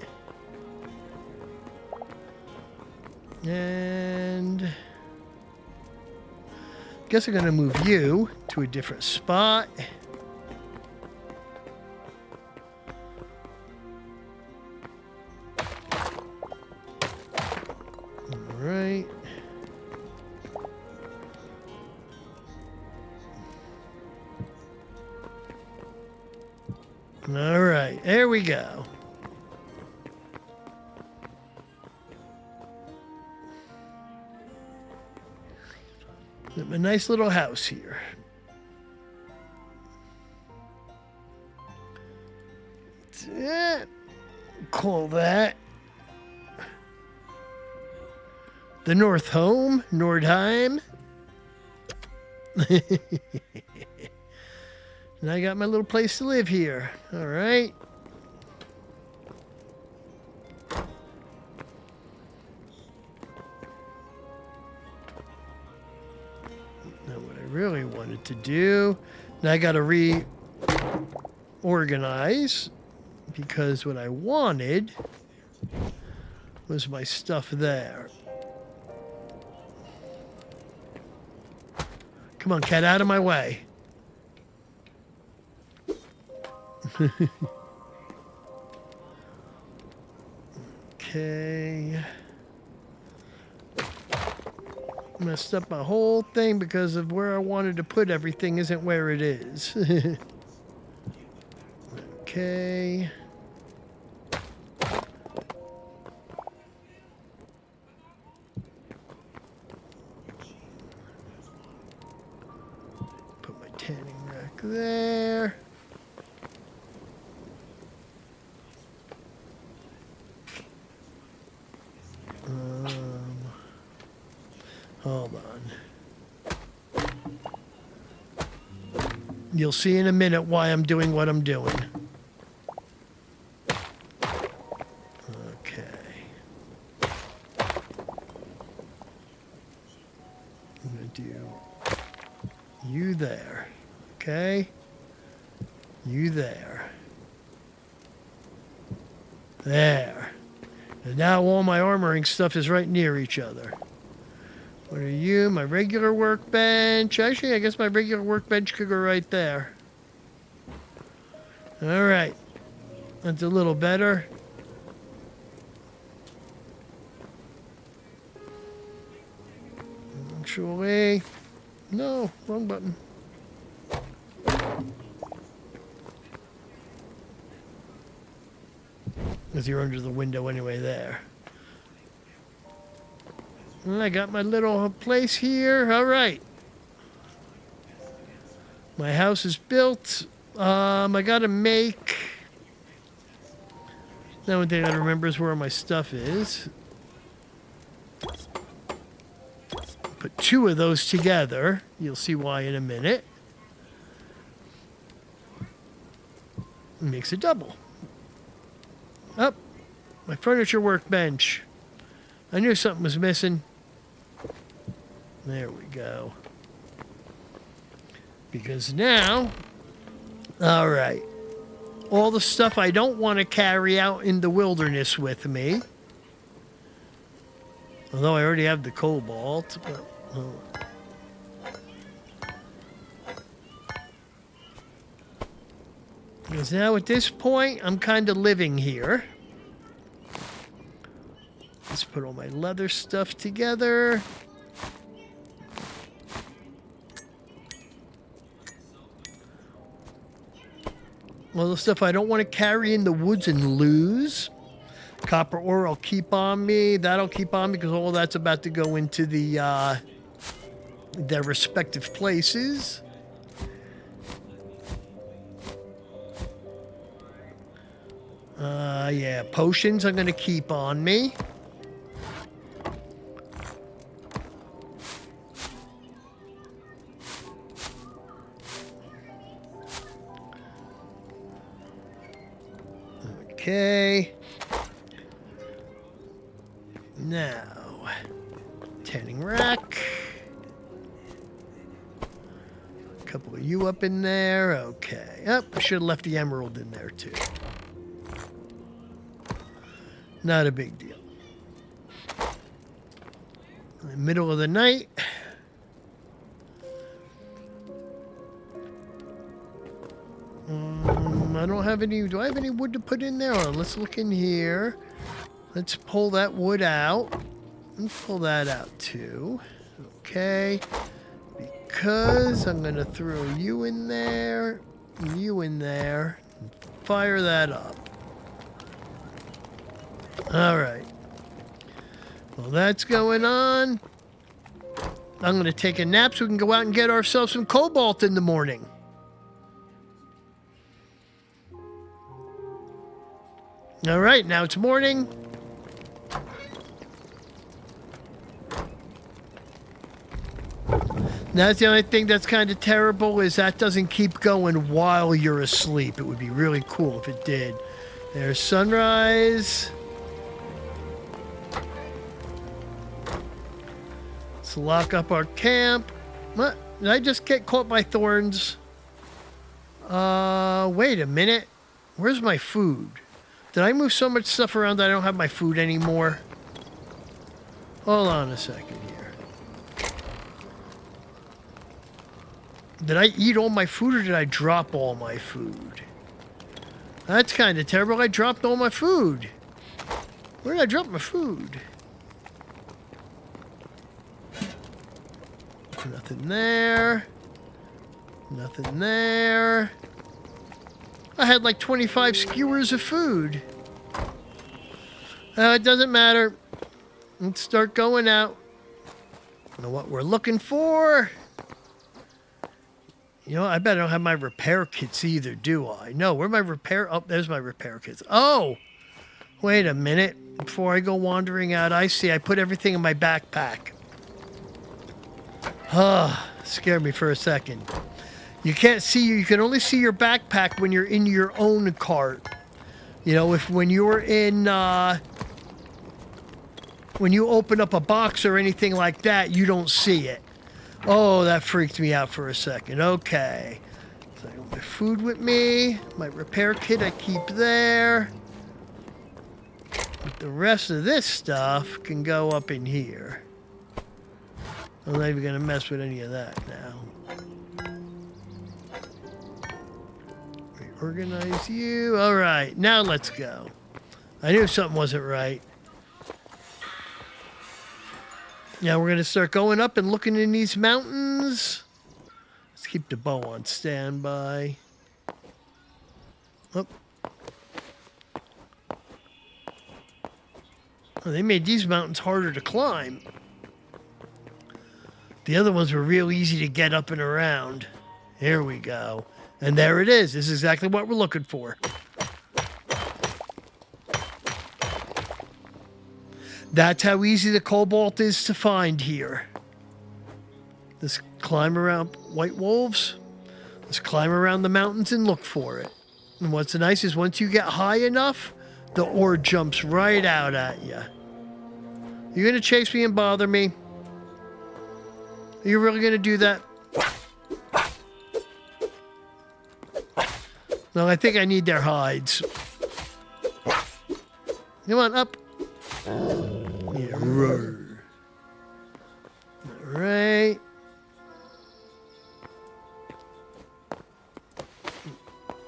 And guess I'm going to move you to a different spot. All right. All right, there we go. A nice little house here. Yeah, call that the North Home, Nordheim. And I got my little place to live here. All right. Now what I really wanted to do, now I got to reorganize because what I wanted was my stuff there. Come on, cat, out of my way. Okay. Messed up my whole thing because of where I wanted to put everything isn't where it is. Okay. Put my tanning rack there. Hold on. You'll see in a minute why I'm doing what I'm doing. Okay. I'm going to do you there. Okay? You there. There. And now all my armoring stuff is right near each other. What are you? My regular workbench. Actually, I guess my regular workbench could go right there. All right. That's a little better. Actually, no, wrong button. Because you're under the window anyway there. And I got my little place here. All right. My house is built. I got to make... Now one thing I remember is where my stuff is. Put two of those together. You'll see why in a minute. It makes a double. Up. My furniture workbench. I knew something was missing. There we go. Because now, all right, all the stuff I don't want to carry out in the wilderness with me, although I already have the cobalt, but, because now at this point, I'm kind of living here. Let's put all my leather stuff together. All the stuff I don't want to carry in the woods and lose. Copper ore I'll keep on me. That'll keep on me because all that's about to go into the their respective places. Yeah, potions I'm going to keep on me. Okay. Now, tanning rack. A couple of you up in there. Okay. Oh, I should have left the emerald in there too. Not a big deal. In the middle of the night. I don't have any. Do I have any wood to put in there? Let's look in here. Let's pull that wood out. Let's pull that out too. Okay. Because I'm going to throw you in there, you in there, and fire that up. All right. Well, that's going on. I'm going to take a nap so we can go out and get ourselves some cobalt in the morning. All right, now it's morning. That's the only thing that's kind of terrible is that doesn't keep going while you're asleep. It would be really cool if it did. There's sunrise. Let's lock up our camp. What? Did I just get caught by thorns? Wait a minute. Where's my food? Did I move so much stuff around that I don't have my food anymore? Hold on a second here. Did I eat all my food or did I drop all my food? That's kind of terrible. I dropped all my food. Where did I drop my food? Nothing there. Nothing there. I had like 25 skewers of food. It doesn't matter. Let's start going out. Know what we're looking for. You know, I bet I don't have my repair kits either, do I? No, where are my repair? Oh, there's my repair kits. Oh, wait a minute. Before I go wandering out, I see I put everything in my backpack. Scared me for a second. You can't see, you can only see your backpack when you're in your own cart. You know, when you're in, when you open up a box or anything like that, you don't see it. Oh, that freaked me out for a second. Okay. So I got my food with me. My repair kit I keep there. But the rest of this stuff can go up in here. I'm not even going to mess with any of that now. Reorganize you. All right, now let's go. I knew something wasn't right. Now we're going to start going up and looking in these mountains. Let's keep the bow on standby. Oh. Oh, they made these mountains harder to climb. The other ones were real easy to get up and around. Here we go. And there it is. This is exactly what we're looking for. That's how easy the cobalt is to find here. Let's climb around white wolves. Let's climb around the mountains and look for it. And what's nice is once you get high enough, the ore jumps right out at you. You're going to chase me and bother me? Are you really going to do that? No, I think I need their hides. Come on, up. Yeah, roar. All right.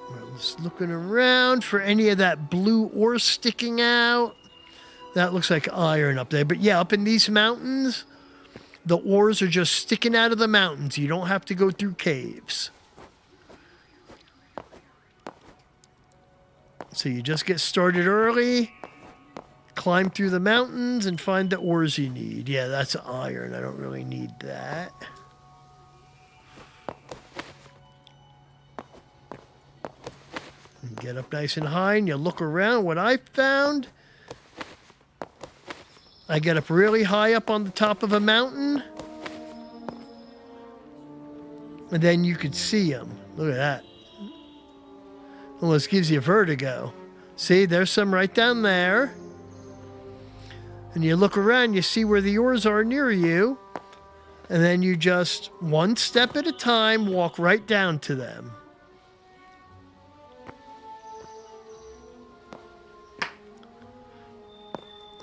I'm just looking around for any of that blue ore sticking out. That looks like iron up there. But yeah, up in these mountains, the ores are just sticking out of the mountains. You don't have to go through caves. So you just get started early, climb through the mountains, and find the ores you need. Yeah, that's iron. I don't really need that. Get up nice and high and you look around. What I found, I get up really high up on the top of a mountain. And then you could see them. Look at that. Almost gives you vertigo. See, there's some right down there. And you look around, you see where the ores are near you. And then you just, one step at a time, walk right down to them.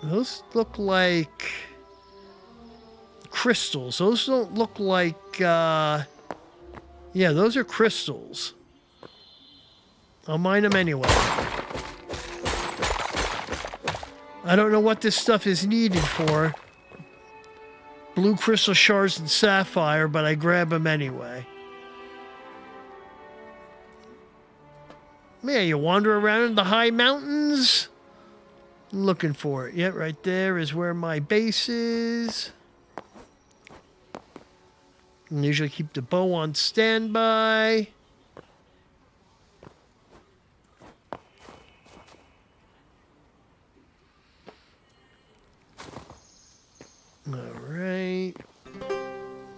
Those look like crystals. Those don't look like, yeah, those are crystals. I'll mine them anyway. I don't know what this stuff is needed for. Blue crystal shards and sapphire, but I grab them anyway. Man, you wander around in the high mountains looking for it. Yeah, right there is where my base is. And usually keep the bow on standby. All right.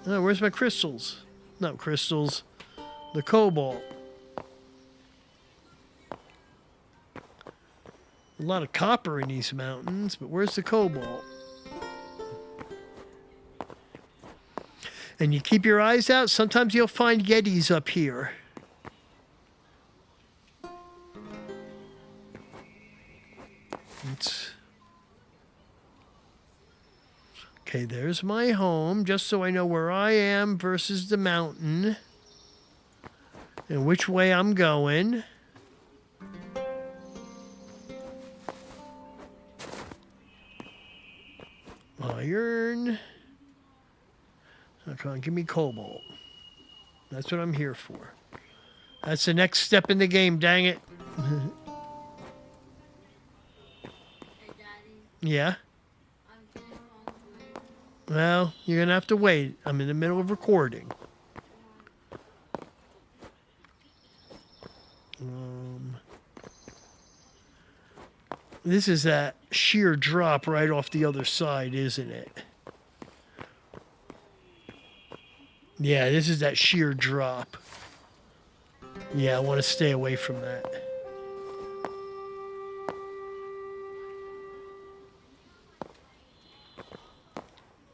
Oh, where's my crystals? Not crystals. The cobalt. A lot of copper in these mountains, but where's the cobalt? And you keep your eyes out. Sometimes you'll find Yetis up here. Okay, there's my home, just so I know where I am versus the mountain. And which way I'm going. Iron. Oh, come on, give me cobalt. That's what I'm here for. That's the next step in the game, dang it. Hey, Daddy, Yeah? I'm getting hungry. Well, you're going to have to wait. I'm in the middle of recording. This is that sheer drop right off the other side, isn't it? Yeah, this is that sheer drop. Yeah, I want to stay away from that.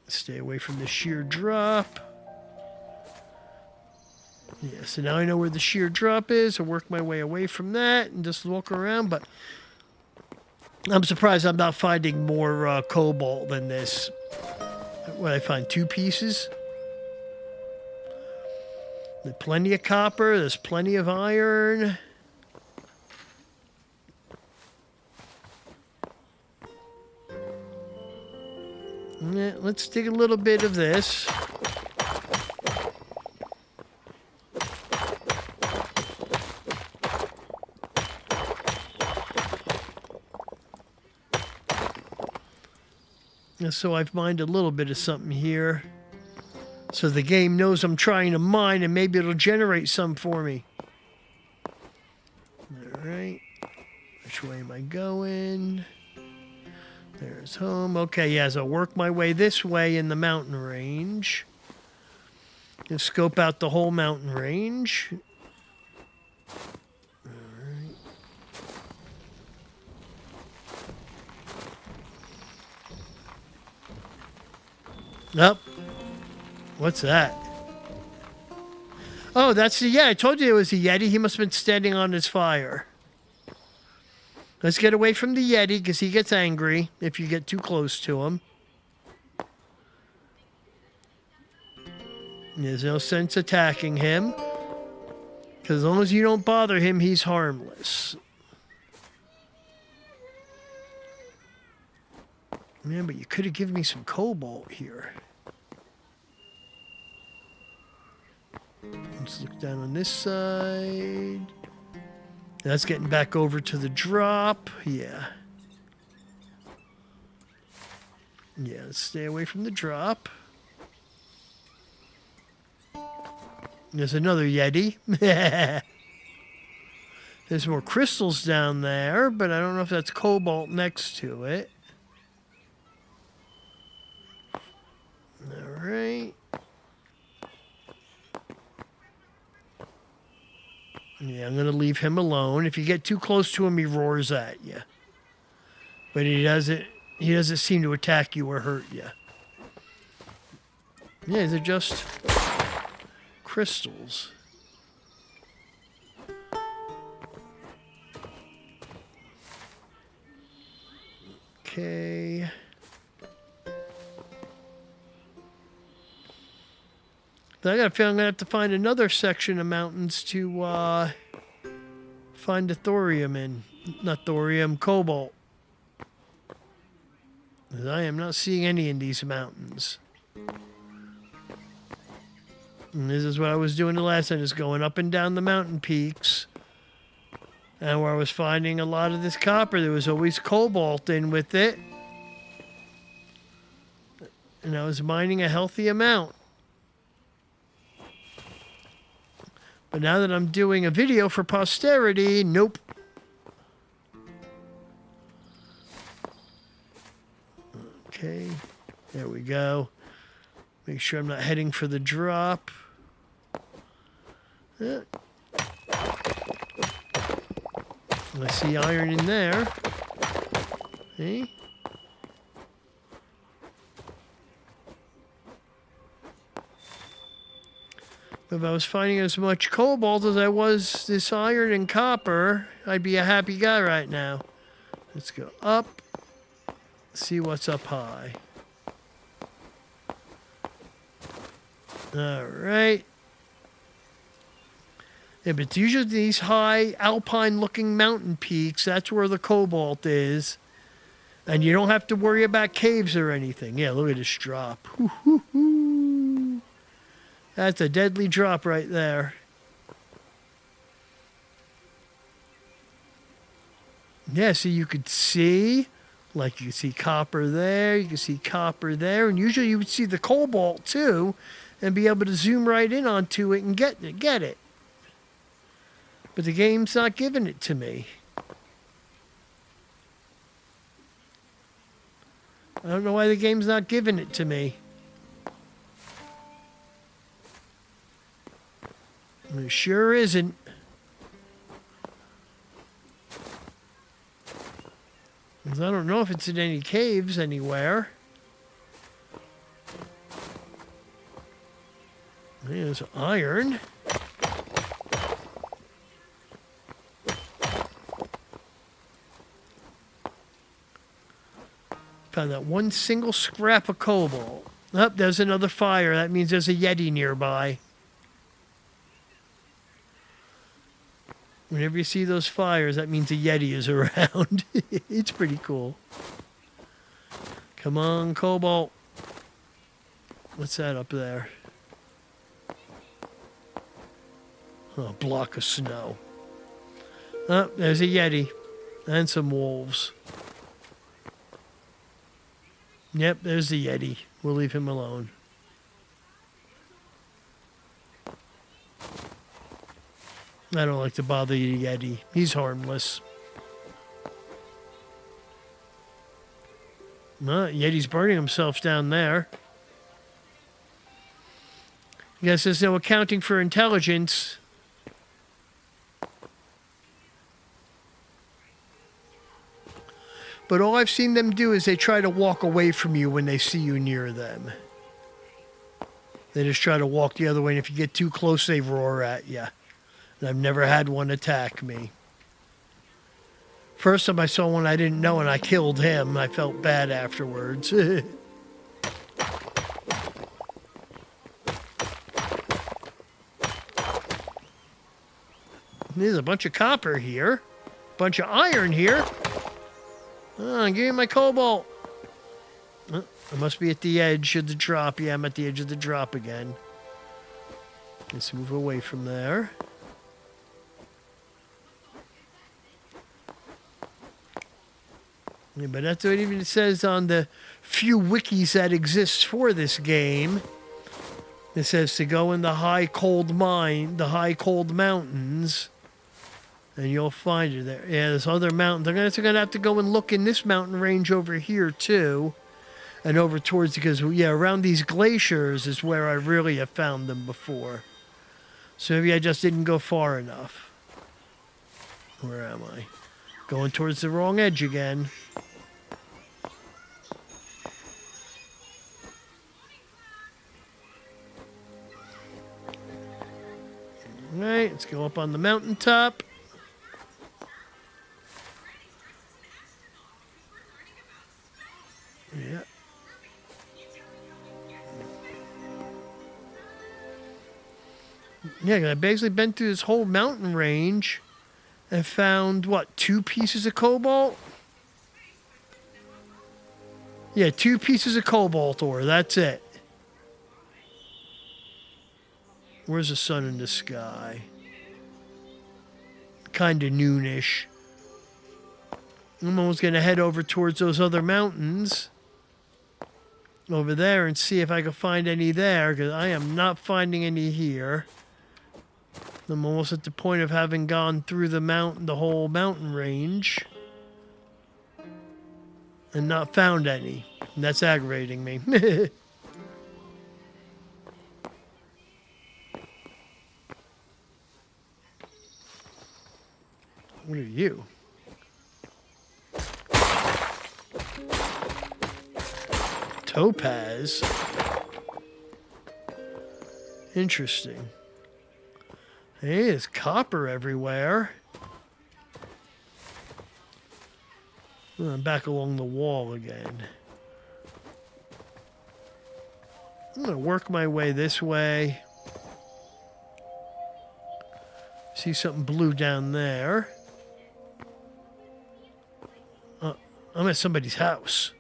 Stay away from the sheer drop. Yeah, so now I know where the sheer drop is. I'll work my way away from that and just walk around, but I'm surprised I'm not finding more cobalt than this. What, I find 2 pieces? There's plenty of copper. There's plenty of iron. Yeah, let's dig a little bit of this. So I've mined a little bit of something here. So the game knows I'm trying to mine and maybe it'll generate some for me. Alright. Which way am I going? There's home. Okay, yeah, so I'll work my way this way in the mountain range. And scope out the whole mountain range. Alright. Up. What's that? Oh, that's the, yeah, I told you it was a Yeti. He must have been standing on his fire. Let's get away from the Yeti because he gets angry if you get too close to him. There's no sense attacking him because as long as you don't bother him, he's harmless. Man, but you could have given me some cobalt here. Let's look down on this side. That's getting back over to the drop. Yeah. Yeah, let's stay away from the drop. There's another Yeti. There's more crystals down there, but I don't know if that's cobalt next to it. All right. Yeah, I'm going to leave him alone. If you get too close to him, he roars at you. But he doesn't seem to attack you or hurt you. Yeah, they're just crystals. Okay. Then I got a feeling I'm going to have to find another section of mountains to find the thorium in. Not thorium, cobalt. 'Cause I am not seeing any in these mountains. And this is what I was doing the last time, is going up and down the mountain peaks. And where I was finding a lot of this copper, there was always cobalt in with it. And I was mining a healthy amount. But now that I'm doing a video for posterity, nope. Okay, there we go. Make sure I'm not heading for the drop. I see iron in there. See? But if I was finding as much cobalt as I was this iron and copper, I'd be a happy guy right now. Let's go up. See what's up high. All right. Yeah, but it's usually these high alpine-looking mountain peaks. That's where the cobalt is. And you don't have to worry about caves or anything. Yeah, look at this drop. Hoo-hoo-hoo. That's a deadly drop right there. Yeah, so you could see, like you can see copper there, you can see copper there, and usually you would see the cobalt too, and be able to zoom right in onto it and get it. But the game's not giving it to me. I don't know why the game's not giving it to me. It sure isn't. I don't know if it's in any caves anywhere. There's iron. Found that one single scrap of cobalt. Oh, there's another fire. That means there's a Yeti nearby. Whenever you see those fires, that means a Yeti is around. It's pretty cool. Come on, cobalt. What's that up there? Oh, a block of snow. Oh, there's a Yeti. And some wolves. Yep, there's the Yeti. We'll leave him alone. I don't like to bother the Yeti. He's harmless. Yeti's burning himself down there. I guess there's no accounting for intelligence. But all I've seen them do is they try to walk away from you when they see you near them. They just try to walk the other way, and if you get too close, they roar at you. And I've never had one attack me. First time I saw one I didn't know, and I killed him. I felt bad afterwards. There's a bunch of copper here. Bunch of iron here. Oh, give me my cobalt. Oh, I must be at the edge of the drop. Yeah, I'm at the edge of the drop again. Let's move away from there. Yeah, but that's what it even says on the few wikis that exist for this game. It says to go in the high cold mountains. And you'll find it there. Yeah, this other mountain. They're gonna have to go and look in this mountain range over here too, and over towards, because yeah, around these glaciers is where I really have found them before. So maybe I just didn't go far enough. Where am I? Going towards the wrong edge again. All right, let's go up on the mountaintop. Yeah. Yeah, 'cause I basically been through this whole mountain range and found, what, 2 pieces of cobalt? Yeah, 2 pieces of cobalt ore. That's it. Where's the sun in the sky? Kind of noonish. I'm almost going to head over towards those other mountains over there and see if I can find any there, because I am not finding any here. I'm almost at the point of having gone through the whole mountain range, and not found any. And that's aggravating me. What are you? Topaz? Interesting. Hey, there's copper everywhere. I'm back along the wall again. I'm going to work my way this way. See something blue down there. I'm at somebody's house.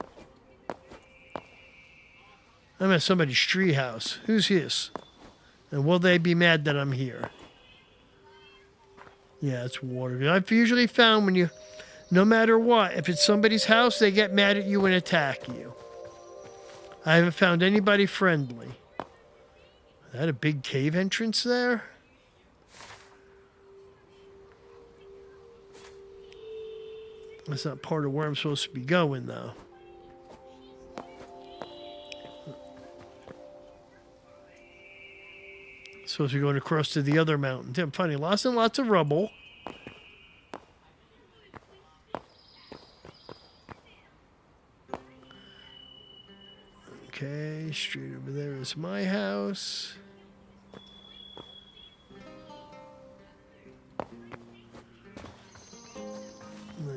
I'm at somebody's tree house. Who's this? And will they be mad that I'm here? Yeah, it's water. I've usually found when you, no matter what, if it's somebody's house, they get mad at you and attack you. I haven't found anybody friendly. Is that a big cave entrance there? That's not part of where I'm supposed to be going, though. Supposed to be going across to the other mountain. I'm finding lots and lots of rubble. Okay, straight over there is my house.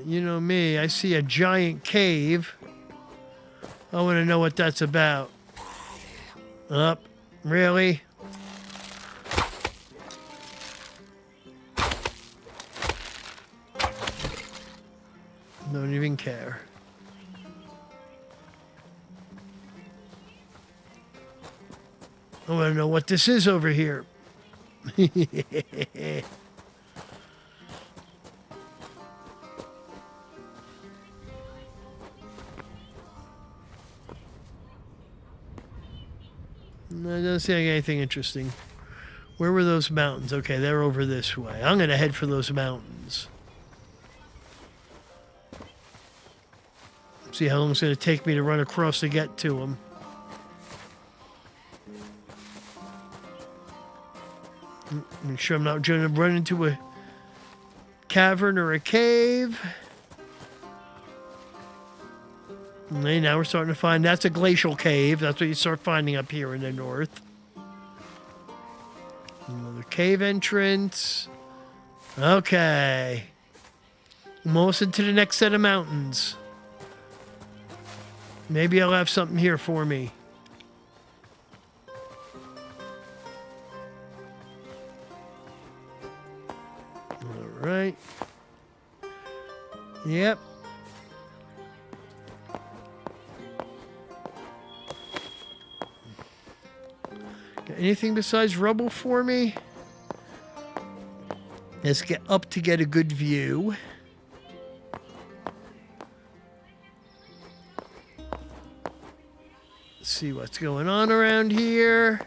You know me, I see a giant cave. I want to know what that's about. Up, really? Don't even care. I want to know what this is over here. No, it doesn't seem like anything interesting. Where were those mountains? Okay, they're over this way. I'm going to head for those mountains. See how long it's going to take me to run across to get to them. Make sure I'm not going to run into a cavern or a cave. And now we're starting to find that's a glacial cave. That's what you start finding up here in the north. Another cave entrance. Okay. I'm almost into the next set of mountains. Maybe I'll have something here for me. All right. Yep. Got anything besides rubble for me? Let's get up to get a good view. See what's going on around here.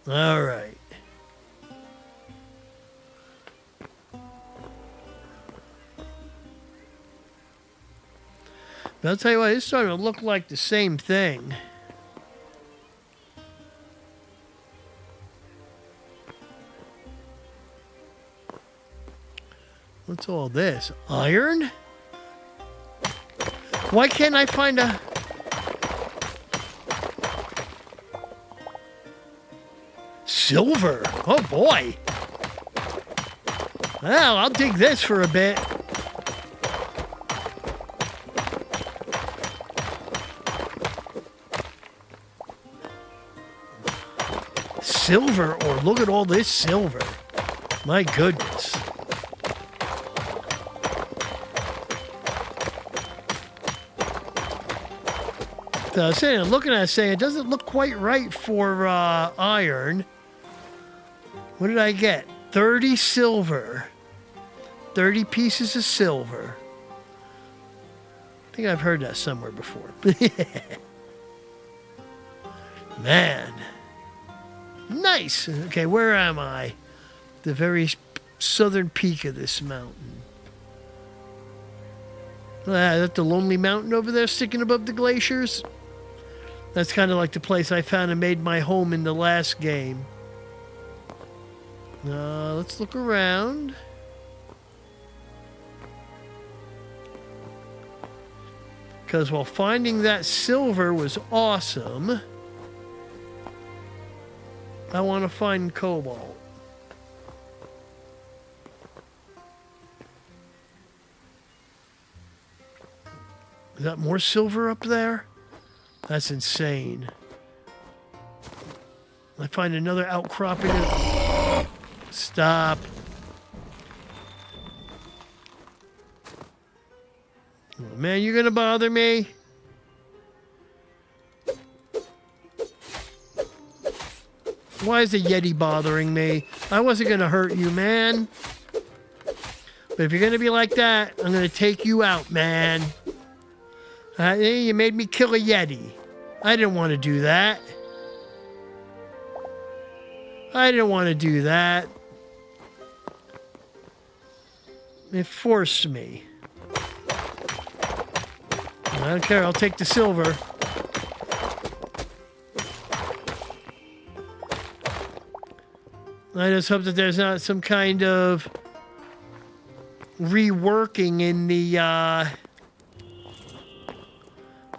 All right. But I'll tell you what, it's starting to look like the same thing. What's all this? Iron? Why can't I find a... Silver? Oh boy. Well, I'll dig this for a bit. Silver ore. Look at all this silver. My goodness. So I was saying, looking at it, saying it doesn't look quite right for iron. What did I get? 30 silver. 30 pieces of silver. I think I've heard that somewhere before. Man. Nice. Okay, where am I? The very southern peak of this mountain. Is that the Lonely Mountain over there sticking above the glaciers? That's kind of like the place I found and made my home in the last game. Let's look around. Because while finding that silver was awesome, I want to find cobalt. Is that more silver up there? That's insane. I find another outcropping of... Stop. Oh, man, you're gonna bother me? Why is the Yeti bothering me? I wasn't gonna hurt you, man. But if you're gonna be like that, I'm gonna take you out, man. You made me kill a Yeti. I didn't want to do that. I didn't want to do that. It forced me. I don't care. I'll take the silver. I just hope that there's not some kind of reworking in the...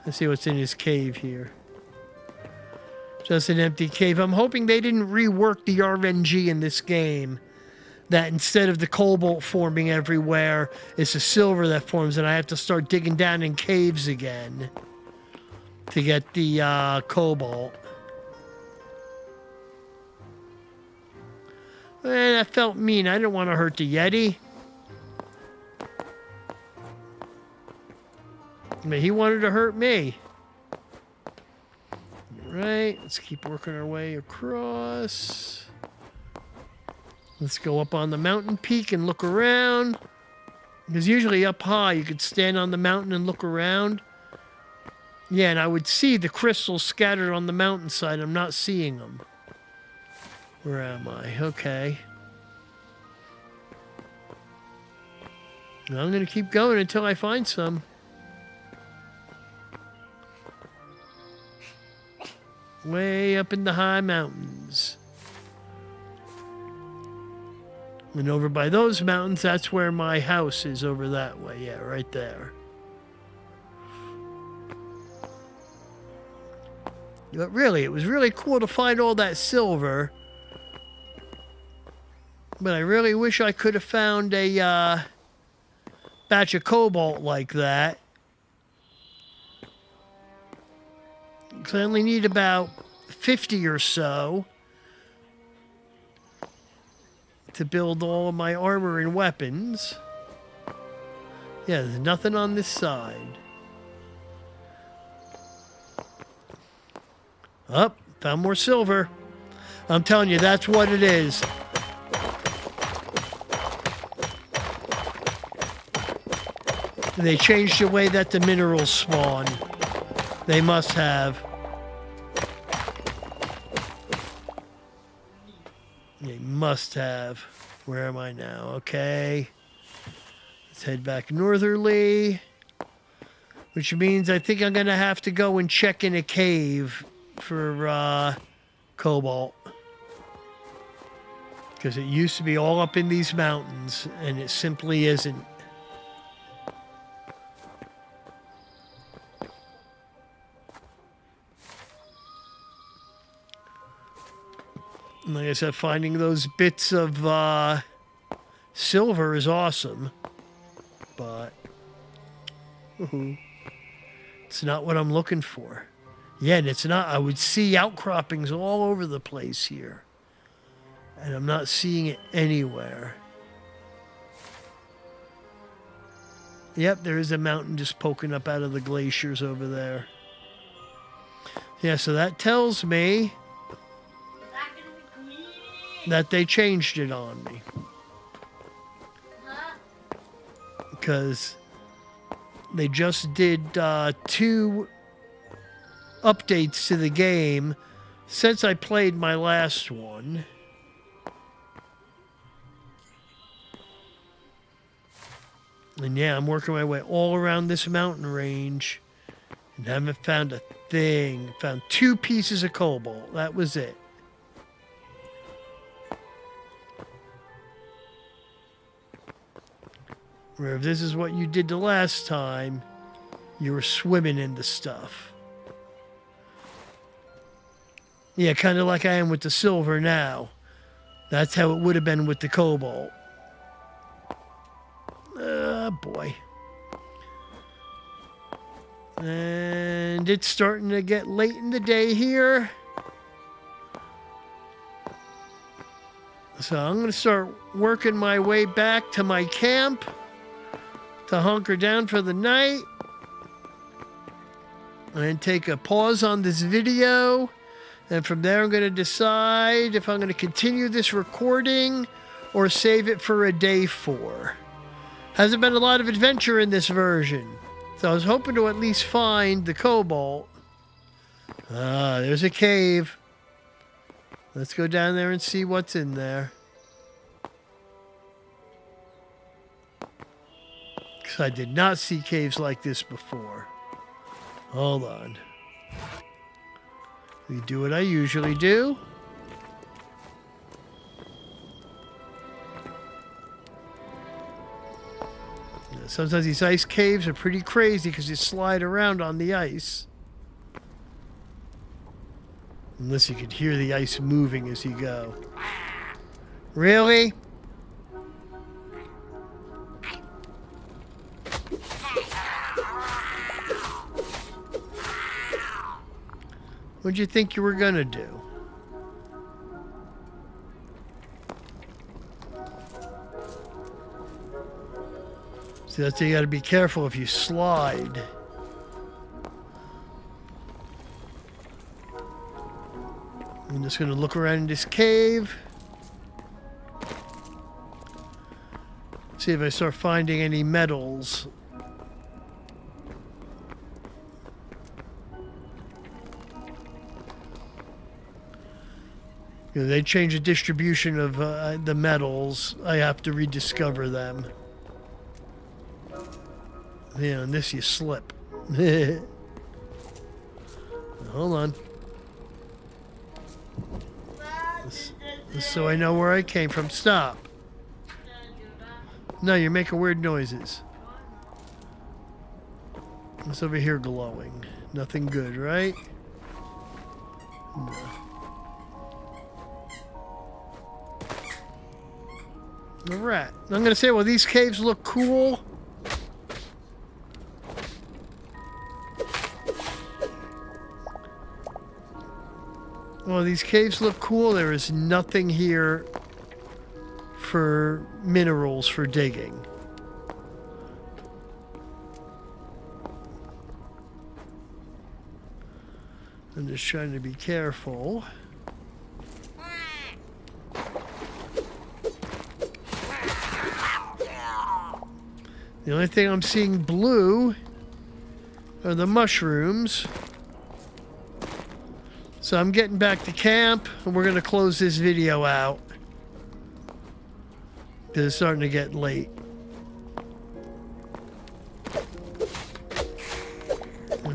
Let's see what's in his cave here. Just an empty cave. I'm hoping they didn't rework the RNG in this game. That instead of the cobalt forming everywhere, it's the silver that forms, and I have to start digging down in caves again to get the cobalt. Man, that felt mean. I didn't want to hurt the Yeti. But he wanted to hurt me. Right, let's keep working our way across. Let's go up on the mountain peak and look around. Because usually up high, you could stand on the mountain and look around. Yeah, and I would see the crystals scattered on the mountainside. I'm not seeing them. Where am I? Okay. I'm going to keep going until I find some. Way up in the high mountains. And over by those mountains, that's where my house is, over that way. Yeah, right there. But really, it was really cool to find all that silver. But I really wish I could have found a batch of cobalt like that. Because I only need about 50 or so to build all of my armor and weapons. Yeah, there's nothing on this side. Oh, found more silver. I'm telling you, that's what it is. They changed the way that the minerals spawn. They must have. They must have. Where am I now? Okay. Let's head back northerly. Which means I think I'm going to have to go and check in a cave for cobalt. Because it used to be all up in these mountains, and it simply isn't. And like I said, finding those bits of silver is awesome. But it's not what I'm looking for. Yeah, and it's not. I would see outcroppings all over the place here. And I'm not seeing it anywhere. Yep, there is a mountain just poking up out of the glaciers over there. Yeah, so that tells me that they changed it on me. Because they just did 2 updates to the game since I played my last one. And yeah, I'm working my way all around this mountain range and haven't found a thing. Found 2 pieces of cobalt. That was it. Where if this is what you did the last time, you were swimming in the stuff. Yeah, kind of like I am with the silver now. That's how it would have been with the cobalt. Boy. And it's starting to get late in the day here. So I'm going to start working my way back to my camp to hunker down for the night. And take a pause on this video. And from there I'm going to decide if I'm going to continue this recording or save it for a day 4. Hasn't been a lot of adventure in this version. So I was hoping to at least find the cobalt. Ah, there's a cave. Let's go down there and see what's in there. Because I did not see caves like this before. Hold on. We do what I usually do. Sometimes these ice caves are pretty crazy because you slide around on the ice. Unless you could hear the ice moving as you go. Really? What'd you think you were gonna do? See, that's why you gotta be careful if you slide. I'm just gonna look around in this cave. See if I start finding any metals. You know, they change the distribution of the metals. I have to rediscover them. Yeah, on this you slip. Hold on. So I know where I came from. Stop. No, you're making weird noises. What's over here glowing? Nothing good, right? No. Alright. I'm gonna say, well, these caves look cool. Well, these caves look cool. There is nothing here for minerals for digging. I'm just trying to be careful. The only thing I'm seeing blue are the mushrooms. So I'm getting back to camp, and we're going to close this video out. Because it's starting to get late.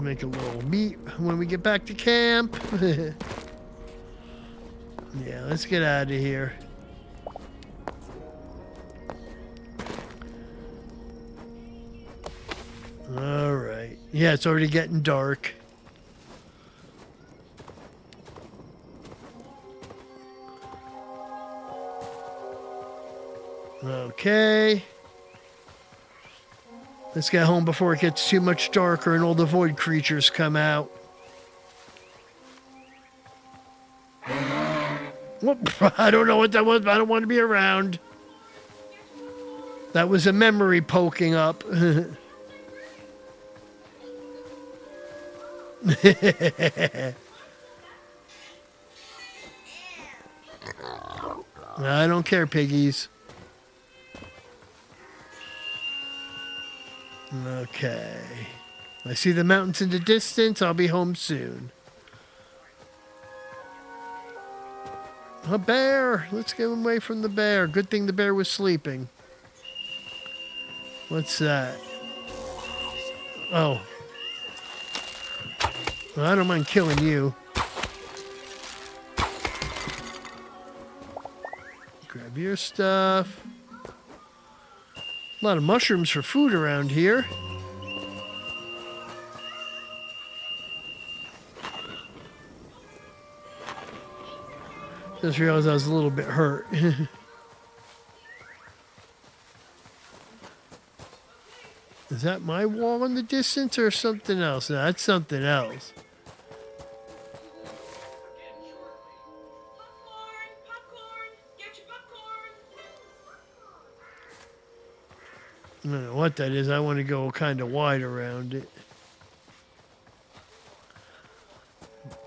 Make a little meat when we get back to camp. Yeah, let's get out of here. All right. Yeah, it's already getting dark. Okay. Let's get home before it gets too much darker and all the void creatures come out. Whoop, I don't know what that was, but I don't want to be around. That was a memory poking up. I don't care, piggies. Okay. I see the mountains in the distance. I'll be home soon. A bear! Let's get away from the bear. Good thing the bear was sleeping. What's that? Oh. Well, I don't mind killing you. Grab your stuff. A lot of mushrooms for food around here. Just realized I was a little bit hurt. Is that my wall in the distance or something else? No, that's something else. I don't know what that is. I want to go kind of wide around it.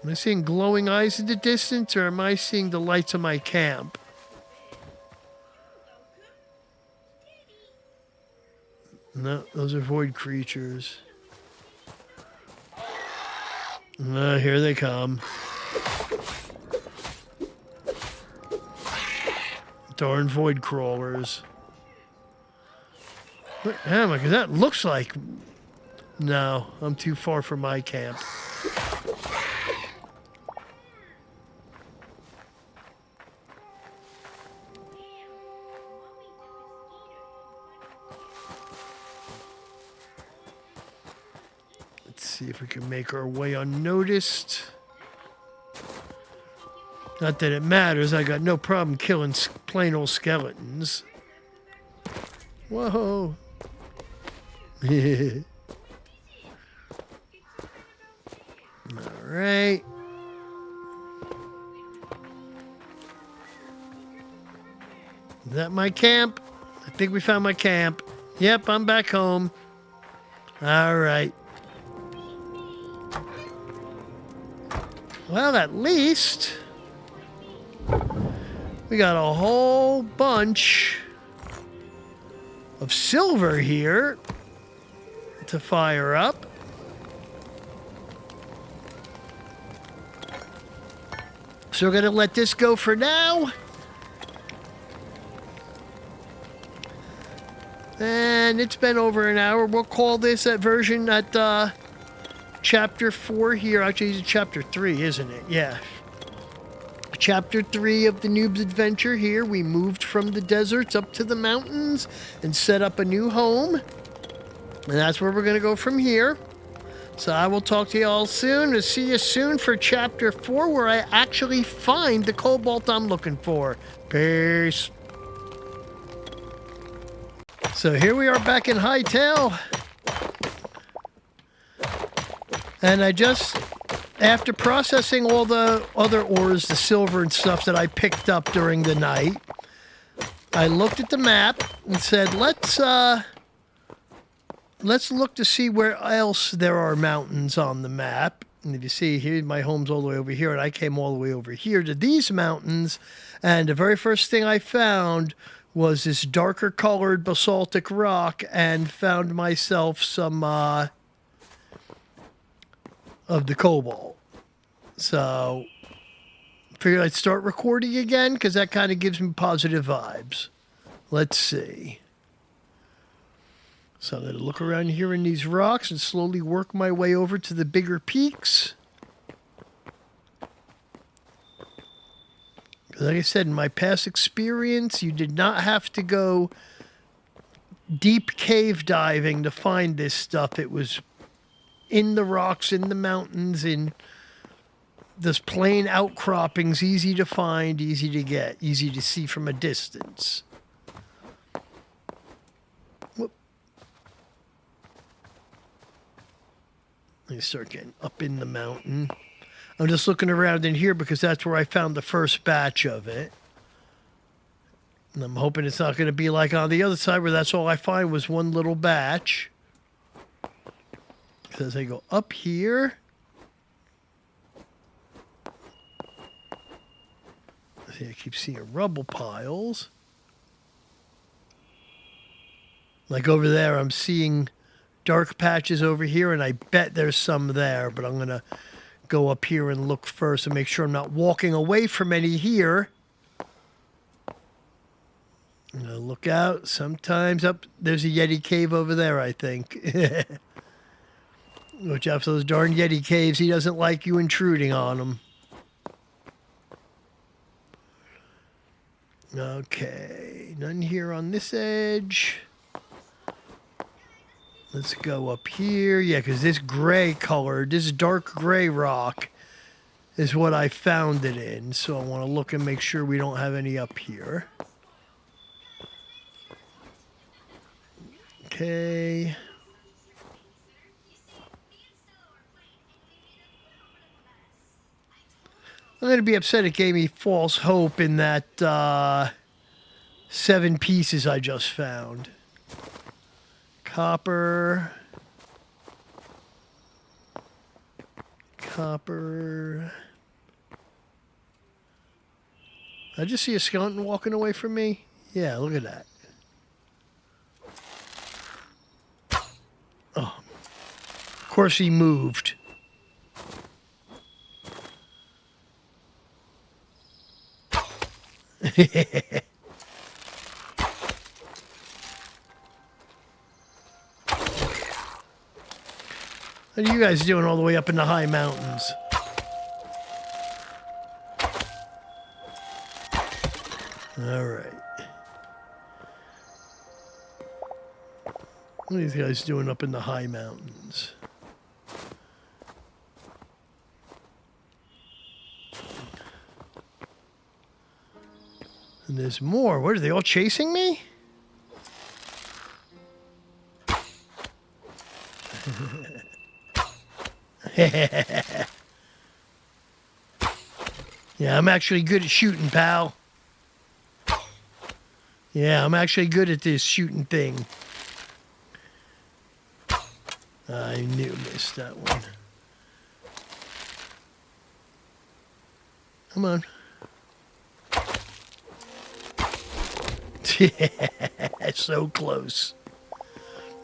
Am I seeing glowing eyes in the distance, or am I seeing the lights of my camp? No, those are void creatures. Here they come. Darn void crawlers. What am I? Because that looks like... No, I'm too far from my camp. Let's see if we can make our way unnoticed. Not that it matters. I got no problem killing plain old skeletons. Whoa. All right. Is that my camp? I think we found my camp. Yep, I'm back home. All right. Well, at least we got a whole bunch of silver here to fire up. So we're going to let this go for now. And it's been over an hour. We'll call this at version at chapter 4 here. Actually, it's chapter 3, isn't it? Yeah. Chapter 3 of the Noob's adventure here. We moved from the deserts up to the mountains and set up a new home. And that's where we're going to go from here. So I will talk to you all soon. I'll see you soon for chapter 4, where I actually find the cobalt I'm looking for. Peace. So here we are back in Hytale. And I just, after processing all the other ores, the silver and stuff that I picked up during the night, I looked at the map and said, let's look to see where else there are mountains on the map. And if you see here, my home's all the way over here, and I came all the way over here to these mountains. And the very first thing I found was this darker colored basaltic rock, and found myself some of the cobalt. So figured I'd start recording again, because that kind of gives me positive vibes. Let's see. So I'm going to look around here in these rocks and slowly work my way over to the bigger peaks. Like I said, in my past experience, you did not have to go deep cave diving to find this stuff. It was in the rocks, in the mountains, in this plain outcroppings, easy to find, easy to get, easy to see from a distance. Whoop. Let me start getting up in the mountain. I'm just looking around in here because that's where I found the first batch of it. And I'm hoping it's not going to be like on the other side where that's all I find was one little batch. Because I go up here. See, I keep seeing rubble piles. Like over there, I'm seeing dark patches over here, and I bet there's some there, but I'm going to go up here and look first and make sure I'm not walking away from any here. Look out. Sometimes there's a Yeti cave over there, I think. Watch out for those darn Yeti caves. He doesn't like you intruding on him. Okay. None here on this edge. Let's go up here. Yeah, because this gray colored, this dark gray rock is what I found it in. So I want to look and make sure we don't have any up here. Okay. I'm going to be upset it gave me false hope in that 7 pieces I just found. Copper. Copper. I just see a skeleton walking away from me. Yeah, look at that. Oh. Of course he moved. What are you guys doing all the way up in the high mountains? All right. What are these guys doing up in the high mountains? And there's more. What, are they all chasing me? Yeah, I'm actually good at shooting, pal. Yeah, I'm actually good at this shooting thing. I knew missed that one. Come on. Yeah, so close.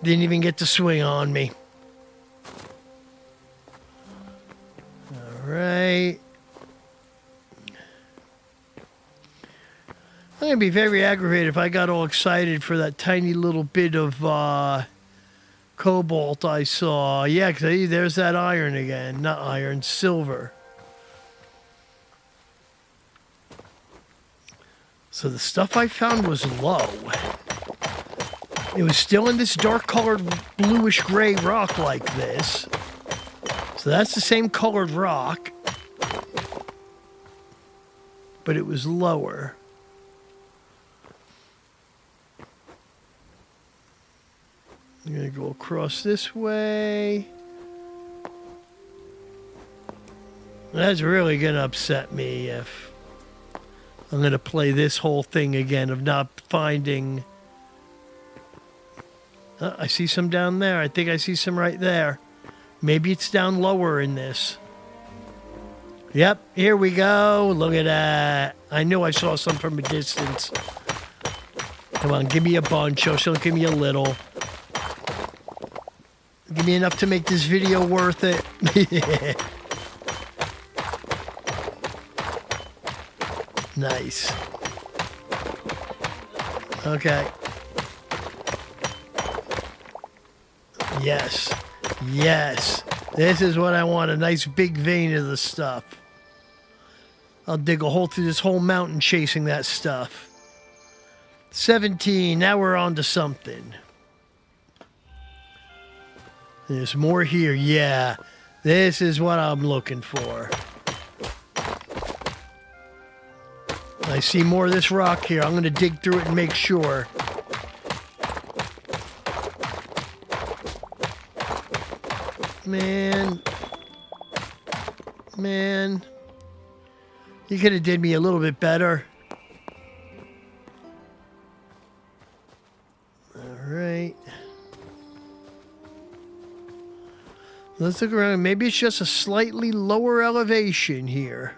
Didn't even get to swing on me. All right. I'm going to be very aggravated if I got all excited for that tiny little bit of cobalt I saw. Yeah, because there's that iron again. Not iron, silver. So the stuff I found was low. It was still in this dark colored bluish gray rock like this. So that's the same colored rock. But it was lower. I'm going to go across this way. That's really going to upset me if I'm going to play this whole thing again of not finding... I see some down there. I think I see some right there. Maybe it's down lower in this. Yep, here we go. Look at that. I knew I saw some from a distance. Come on, give me a bunch. Oh, she'll give me a little. Give me enough to make this video worth it. Nice. Yes. Yes. This is what I want, a nice big vein of the stuff. I'll dig a hole through this whole mountain chasing that stuff. 17, now we're on to something. There's more here, yeah. This is what I'm looking for. I see more of this rock here. I'm going to dig through it and make sure. Man. You could have did me a little bit better. Alright. Let's look around. Maybe it's just a slightly lower elevation here.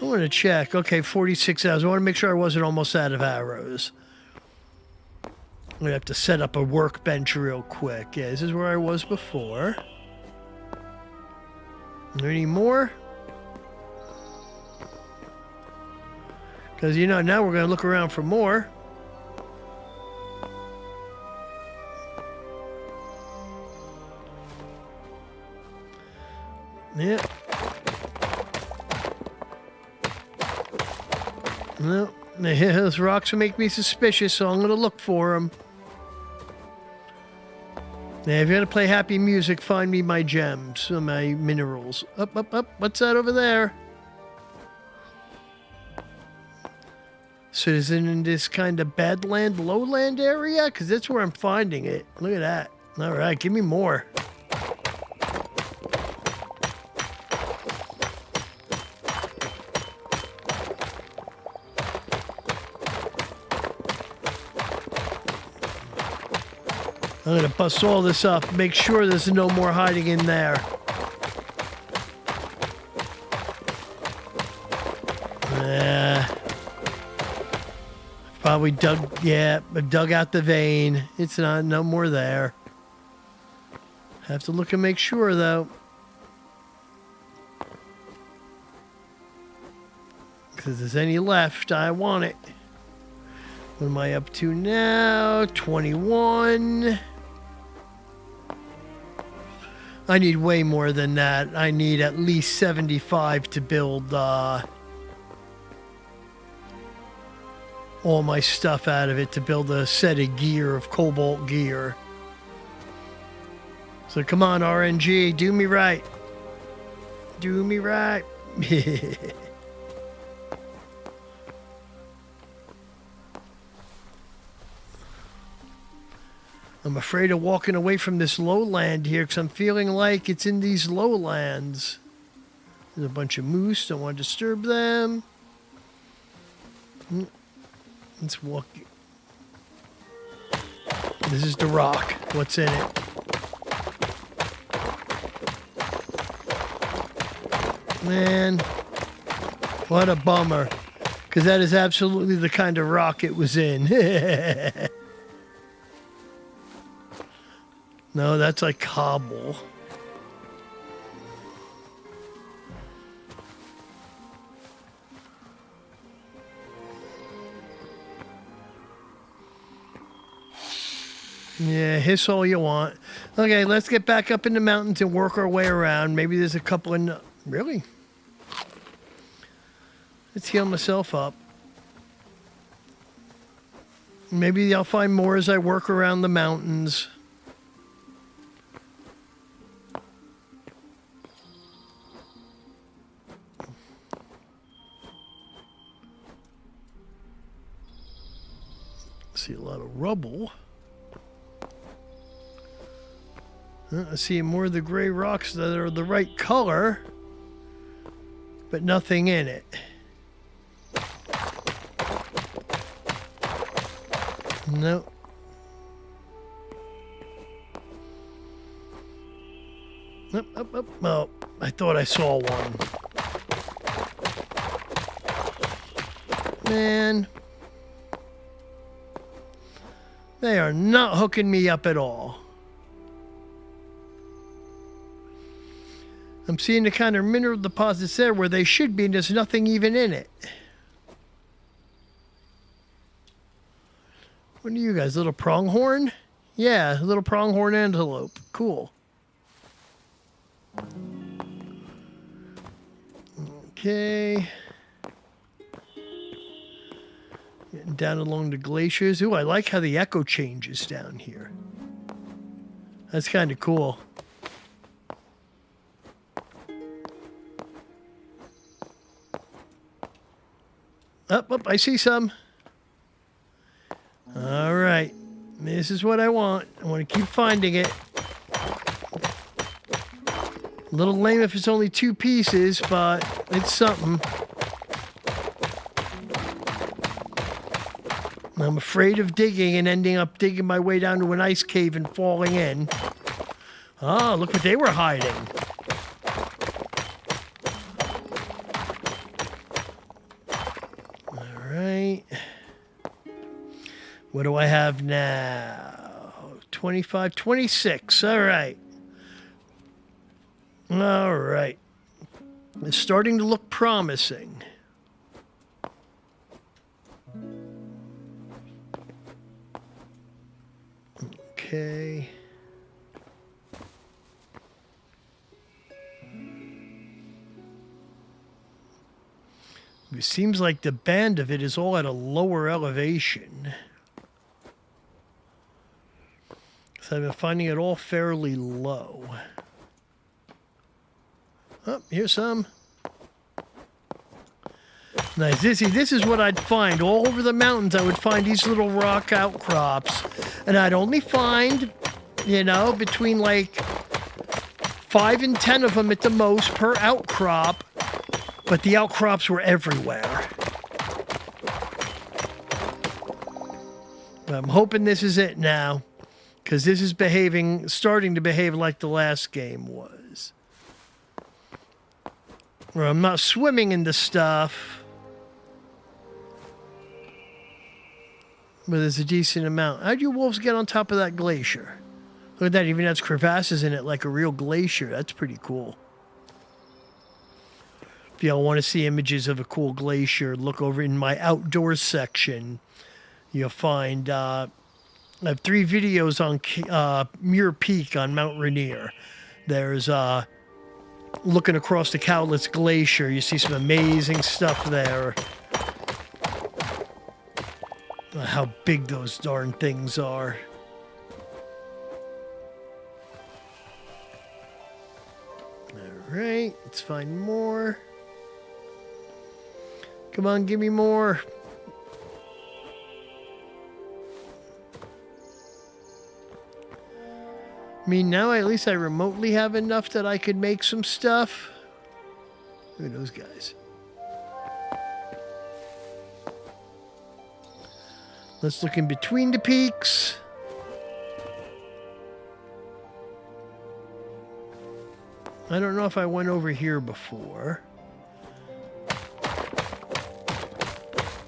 I want to check. Okay, 46 hours. I want to make sure I wasn't almost out of arrows. I'm going to have to set up a workbench real quick. Yeah, this is where I was before. Are there any more? Because, you know, now we're going to look around for more. Yeah. No, those rocks will make me suspicious, so I'm going to look for them. Now, if you're going to play happy music, find me my gems, my minerals. Up, up, up. What's that over there? So is it in this kind of badland, lowland area? Because that's where I'm finding it. Look at that. All right, give me more. I'm going to bust all this up, make sure there's no more hiding in there. Probably dug out the vein. It's not, no more there. Have to look and make sure, though. Because if there's any left, I want it. What am I up to now? 21. I need way more than that. I need at least 75 to build all my stuff out of it, to build a set of gear, of cobalt gear. So come on, RNG, do me right. Do me right. I'm afraid of walking away from this lowland here because I'm feeling like it's in these lowlands. There's a bunch of moose. Don't want to disturb them. Let's walk. This is the rock. What's in it? Man, what a bummer. Because that is absolutely the kind of rock it was in. No, that's like cobble. Yeah, hiss all you want. Okay, let's get back up in the mountains and work our way around. Maybe there's a couple of... Really? Let's heal myself up. Maybe I'll find more as I work around the mountains. See a lot of rubble. I see more of the gray rocks that are the right color, but nothing in it. Nope. Up. Oh, I thought I saw one. Man. They are not hooking me up at all. I'm seeing the kind of mineral deposits there where they should be, and there's nothing even in it. What are you guys, little pronghorn? Yeah, little pronghorn antelope. Cool. Okay. Getting down along the glaciers. Ooh, I like how the echo changes down here. That's kind of cool. Up, I see some. All right. This is what I want. I want to keep finding it. A little lame if it's only 2 pieces, but it's something. I'm afraid of digging and ending up digging my way down to an ice cave and falling in. Oh, look what they were hiding. All right. What do I have now? 25, 26. All right. All right. It's starting to look promising. Okay. It seems like the band of it is all at a lower elevation. So I've been finding it all fairly low. Oh, here's some. Nice. This is what I'd find. All over the mountains, I would find these little rock outcrops. And I'd only find, between like 5 and 10 of them at the most per outcrop. But the outcrops were everywhere. I'm hoping this is it now. Because this is starting to behave like the last game was. Where I'm not swimming in the stuff. But there's a decent amount. How'd you wolves get on top of that glacier? Look at that, even has crevasses in it like a real glacier. That's pretty cool. If y'all want to see images of a cool glacier, look over in my outdoors section. You'll find, I have 3 videos on Muir Peak on Mount Rainier. There's looking across the Cowlitz Glacier. You see some amazing stuff there. How big those darn things are. All right, let's find more. Come on, give me more. I mean, now at least I remotely have enough that I could make some stuff. Look at those guys. Let's look in between the peaks. I don't know if I went over here before.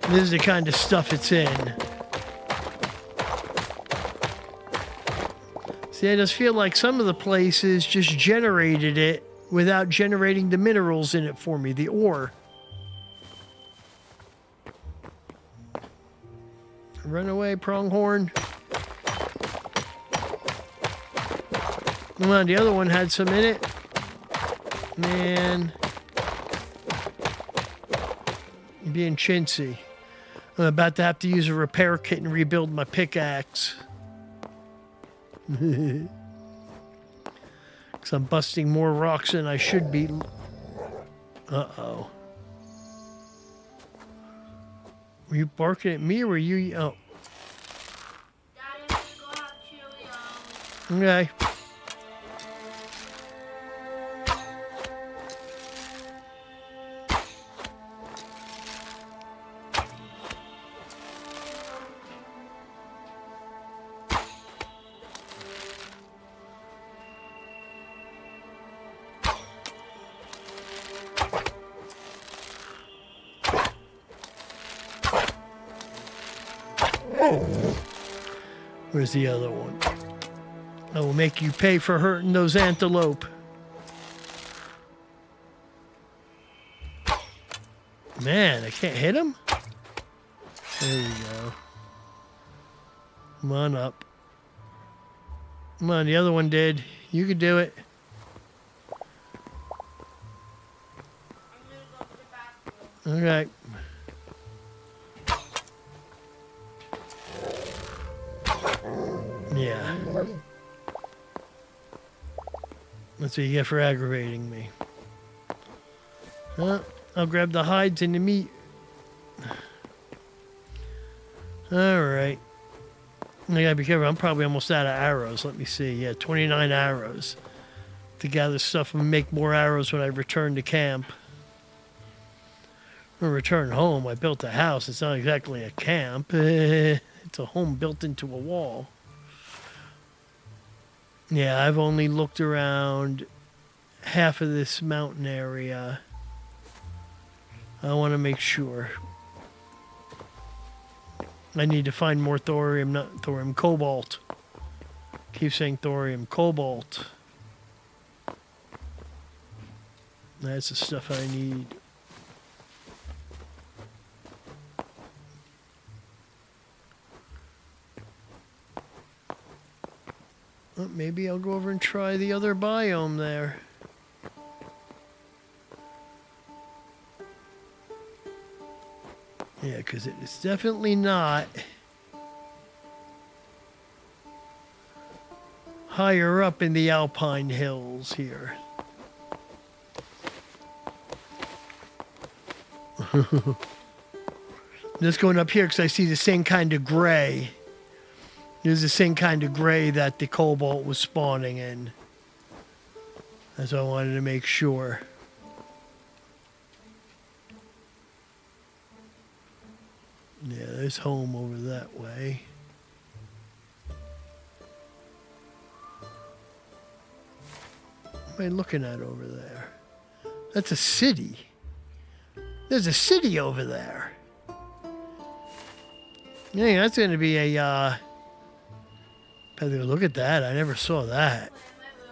This is the kind of stuff it's in. See, I just feel like some of the places just generated it without generating the minerals in it for me, the ore. Run away, pronghorn. Come on, the other one had some in it. Man. You're being chintzy. I'm about to have to use a repair kit and rebuild my pickaxe. Because I'm busting more rocks than I should be. Uh-oh. Were you barking at me or were you... Oh. Daddy, I'm gonna go have Cheerios. Okay. Where's the other one? I will make you pay for hurting those antelope. Man, I can't hit him? There we go. Come on up. Come on, the other one did. You could do it. I'm gonna go to the bathroom. Okay. Yeah. That's what you get for aggravating me. I'll grab the hides and the meat. Alright. I gotta be careful. I'm probably almost out of arrows. Let me see. Yeah, 29 arrows. To gather stuff and make more arrows when I return to camp. When I return home, I built a house. It's not exactly a camp. It's a home built into a wall. Yeah, I've only looked around half of this mountain area. I want to make sure. I need to find more thorium, not thorium, cobalt. Keep saying thorium, cobalt. That's the stuff I need. Well, maybe I'll go over and try the other biome there. Yeah, because it is definitely not higher up in the Alpine Hills here. Just going up here because I see the same kind of gray. There's the same kind of gray that the cobalt was spawning in. That's what I wanted to make sure. Yeah, there's home over that way. What am I looking at over there? That's a city. There's a city over there. Yeah, that's going to be a... look at that. I never saw that.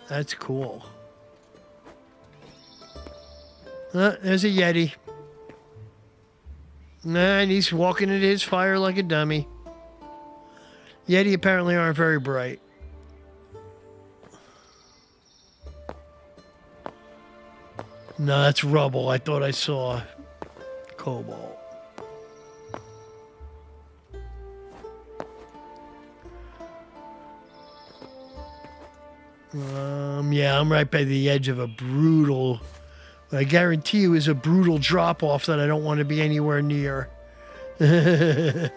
That's cool. There's a Yeti. And he's walking at his fire like a dummy. Yeti apparently aren't very bright. No, that's rubble. I thought I saw cobalt. Yeah, I'm right by the edge of a brutal... I guarantee you is a brutal drop-off that I don't want to be anywhere near. I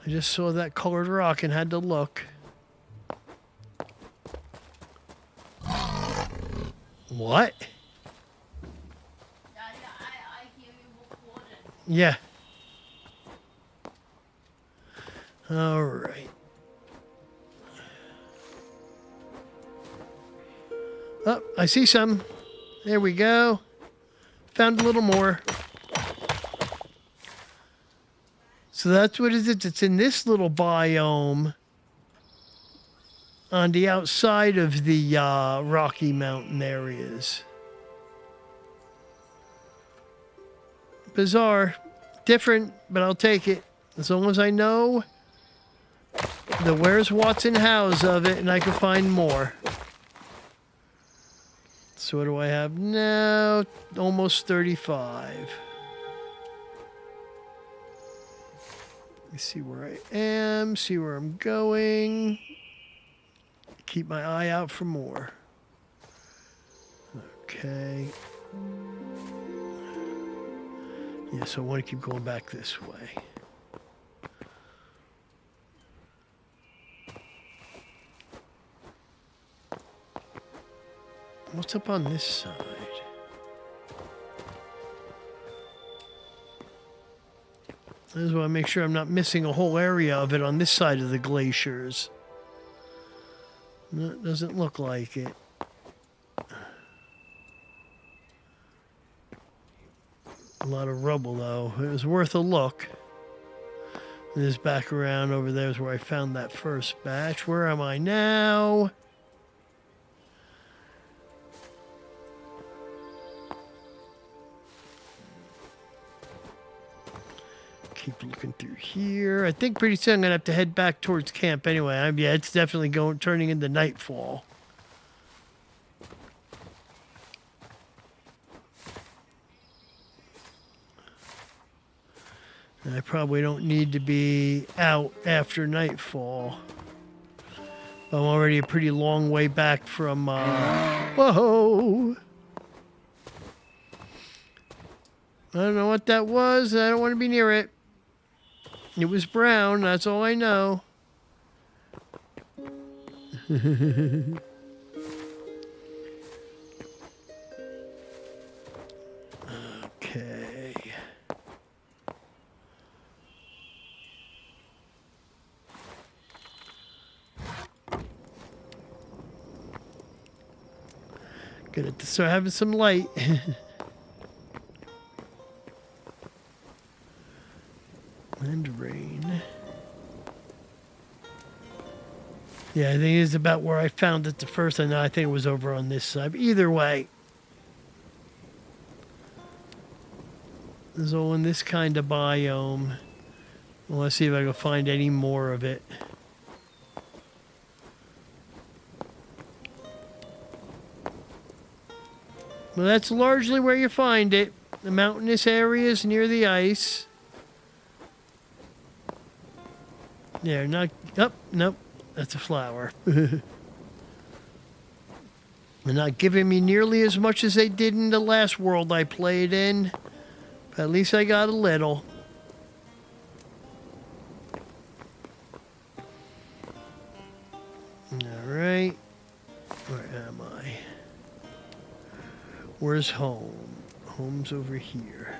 just saw that colored rock and had to look. What? Daddy, I hear you recording. Yeah. All right. Oh, I see some. There we go. Found a little more. So that's what it is. It's in this little biome on the outside of the Rocky Mountain areas. Bizarre. Different, but I'll take it. As long as I know the where's Watson house of it and I can find more. So what do I have now? Almost 35. Let me see where I am, see where I'm going. Keep my eye out for more. Okay. Yeah, so I want to keep going back this way. What's up on this side? I just want to make sure I'm not missing a whole area of it on this side of the glaciers. No, it doesn't look like it. A lot of rubble, though. It was worth a look. This back around over there is where I found that first batch. Where am I now? keep looking through here. I think pretty soon I'm gonna have to head back towards camp anyway. Yeah, it's definitely turning into nightfall. And I probably don't need to be out after nightfall. I'm already a pretty long way back from, whoa! I don't know what that was. I don't want to be near it. It was brown, that's all I know. Okay. Gonna start having some light. And rain. Yeah, I think it's about where I found it the first time. I think it was over on this side. But either way, it's all in this kind of biome. I want to see if I can find any more of it. Well, that's largely where you find it. The mountainous areas near the ice. Yeah, not... Oh, nope. That's a flower. They're not giving me nearly as much as they did in the last world I played in. But at least I got a little. Alright. Where am I? Where's home? Home's over here.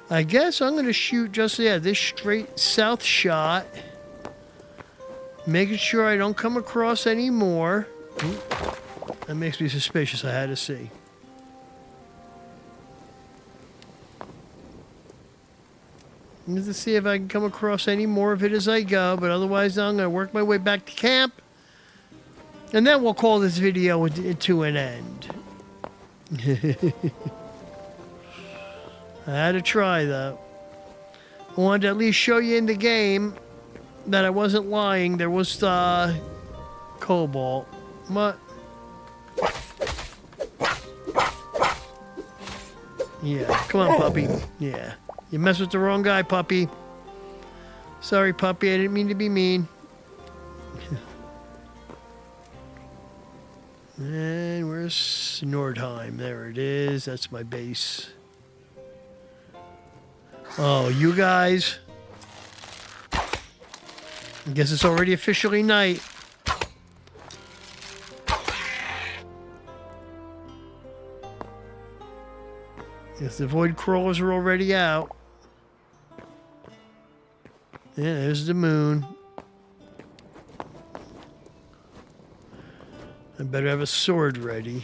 I guess I'm going to shoot just, this straight south shot. Making sure I don't come across any more. Ooh, that makes me suspicious. I had to see. Just to see if I can come across any more of it as I go. But otherwise, I'm going to work my way back to camp. And then we'll call this video to an end. I had to try, though. I wanted to at least show you in the game that I wasn't lying. There was cobalt. What? Yeah, come on, puppy. Yeah. You messed with the wrong guy, puppy. Sorry, puppy. I didn't mean to be mean. And where's Nordheim? There it is. That's my base. Oh, you guys. I guess it's already officially night. Yes, the void crawlers are already out. Yeah, there's the moon. I better have a sword ready.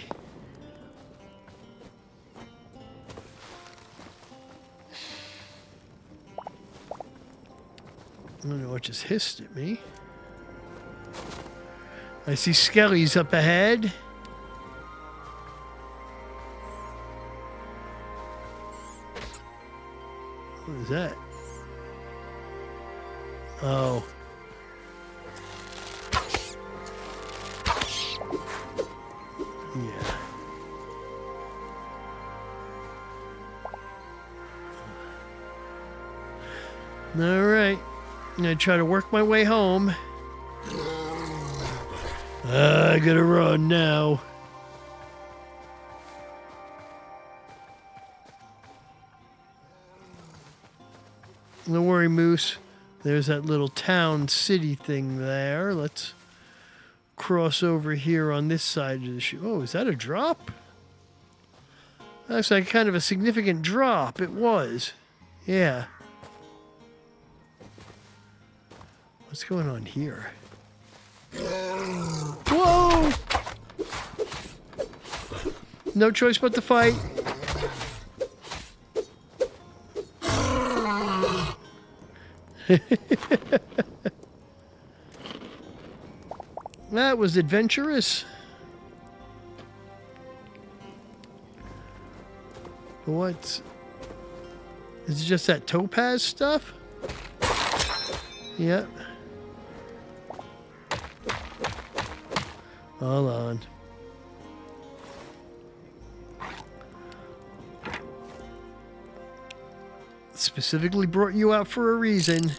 I don't know what just hissed at me. I see skellies up ahead. What is that? Oh. Yeah. All right. I'm going to try to work my way home. I gotta run now. Don't worry, Moose. There's that little town city thing there. Let's cross over here on this side of the shoe. Oh, is that a drop? That's like kind of a significant drop. It was. Yeah. What's going on here? Whoa! No choice but to fight. That was adventurous. What? Is it just that topaz stuff? Yep. Hold on. Specifically brought you out for a reason.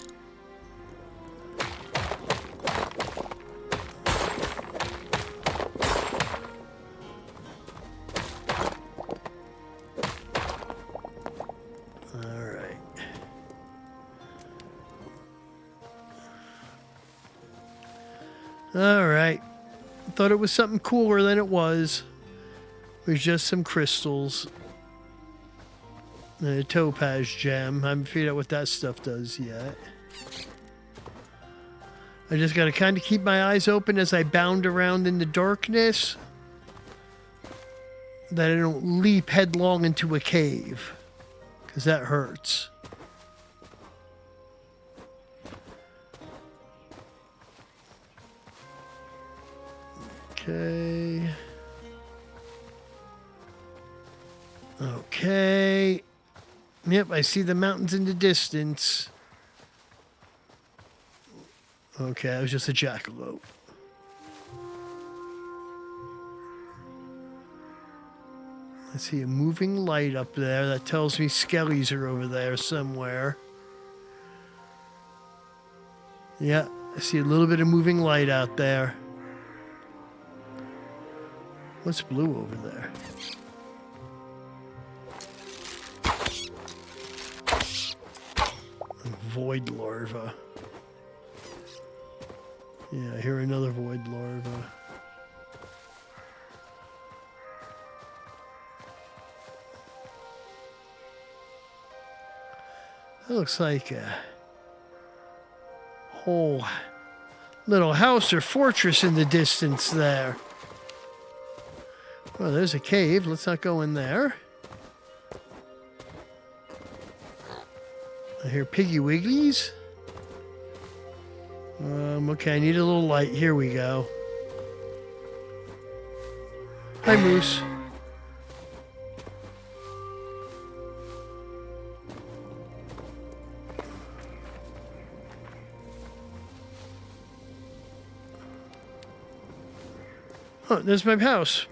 Alright. Thought it was something cooler than it was. It was just some crystals. And a topaz gem. I haven't figured out what that stuff does yet. I just gotta kind of keep my eyes open as I bound around in the darkness. That I don't leap headlong into a cave. Because that hurts. Okay. Okay. Yep, I see the mountains in the distance. Okay, it was just a jackalope. I see a moving light up there that tells me skellies are over there somewhere. Yeah, I see a little bit of moving light out there. What's blue over there? A void larva. Yeah, I hear another void larva. That looks like a whole little house or fortress in the distance there. Well, there's a cave. Let's not go in there. I hear piggy wigglies. Okay, I need a little light. Here we go. Hi, Moose. Oh, there's my house.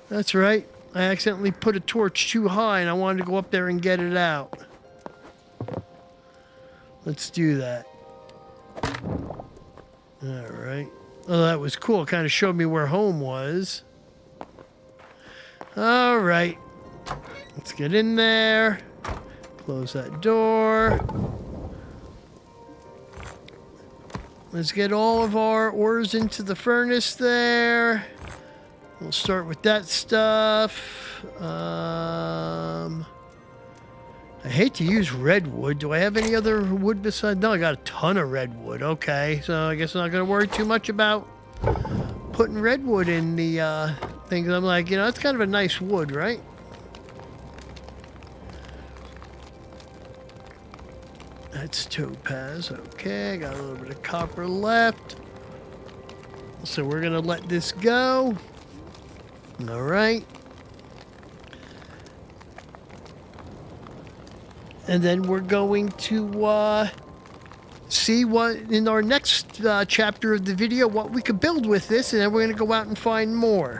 That's right. I accidentally put a torch too high and I wanted to go up there and get it out. Let's do that. Alright. Oh, that was cool. It kind of showed me where home was. Alright. Let's get in there. Close that door. Let's get all of our ores into the furnace there. We'll start with that stuff. I hate to use redwood. Do I have any other wood besides? No, I got a ton of redwood. Okay, so I guess I'm not going to worry too much about putting redwood in the thing. I'm like, you know, that's kind of a nice wood, right? That's topaz. Okay, I got a little bit of copper left. So we're going to let this go. All right. And then we're going to see what in our next chapter of the video, what we could build with this, and then we're going to go out and find more.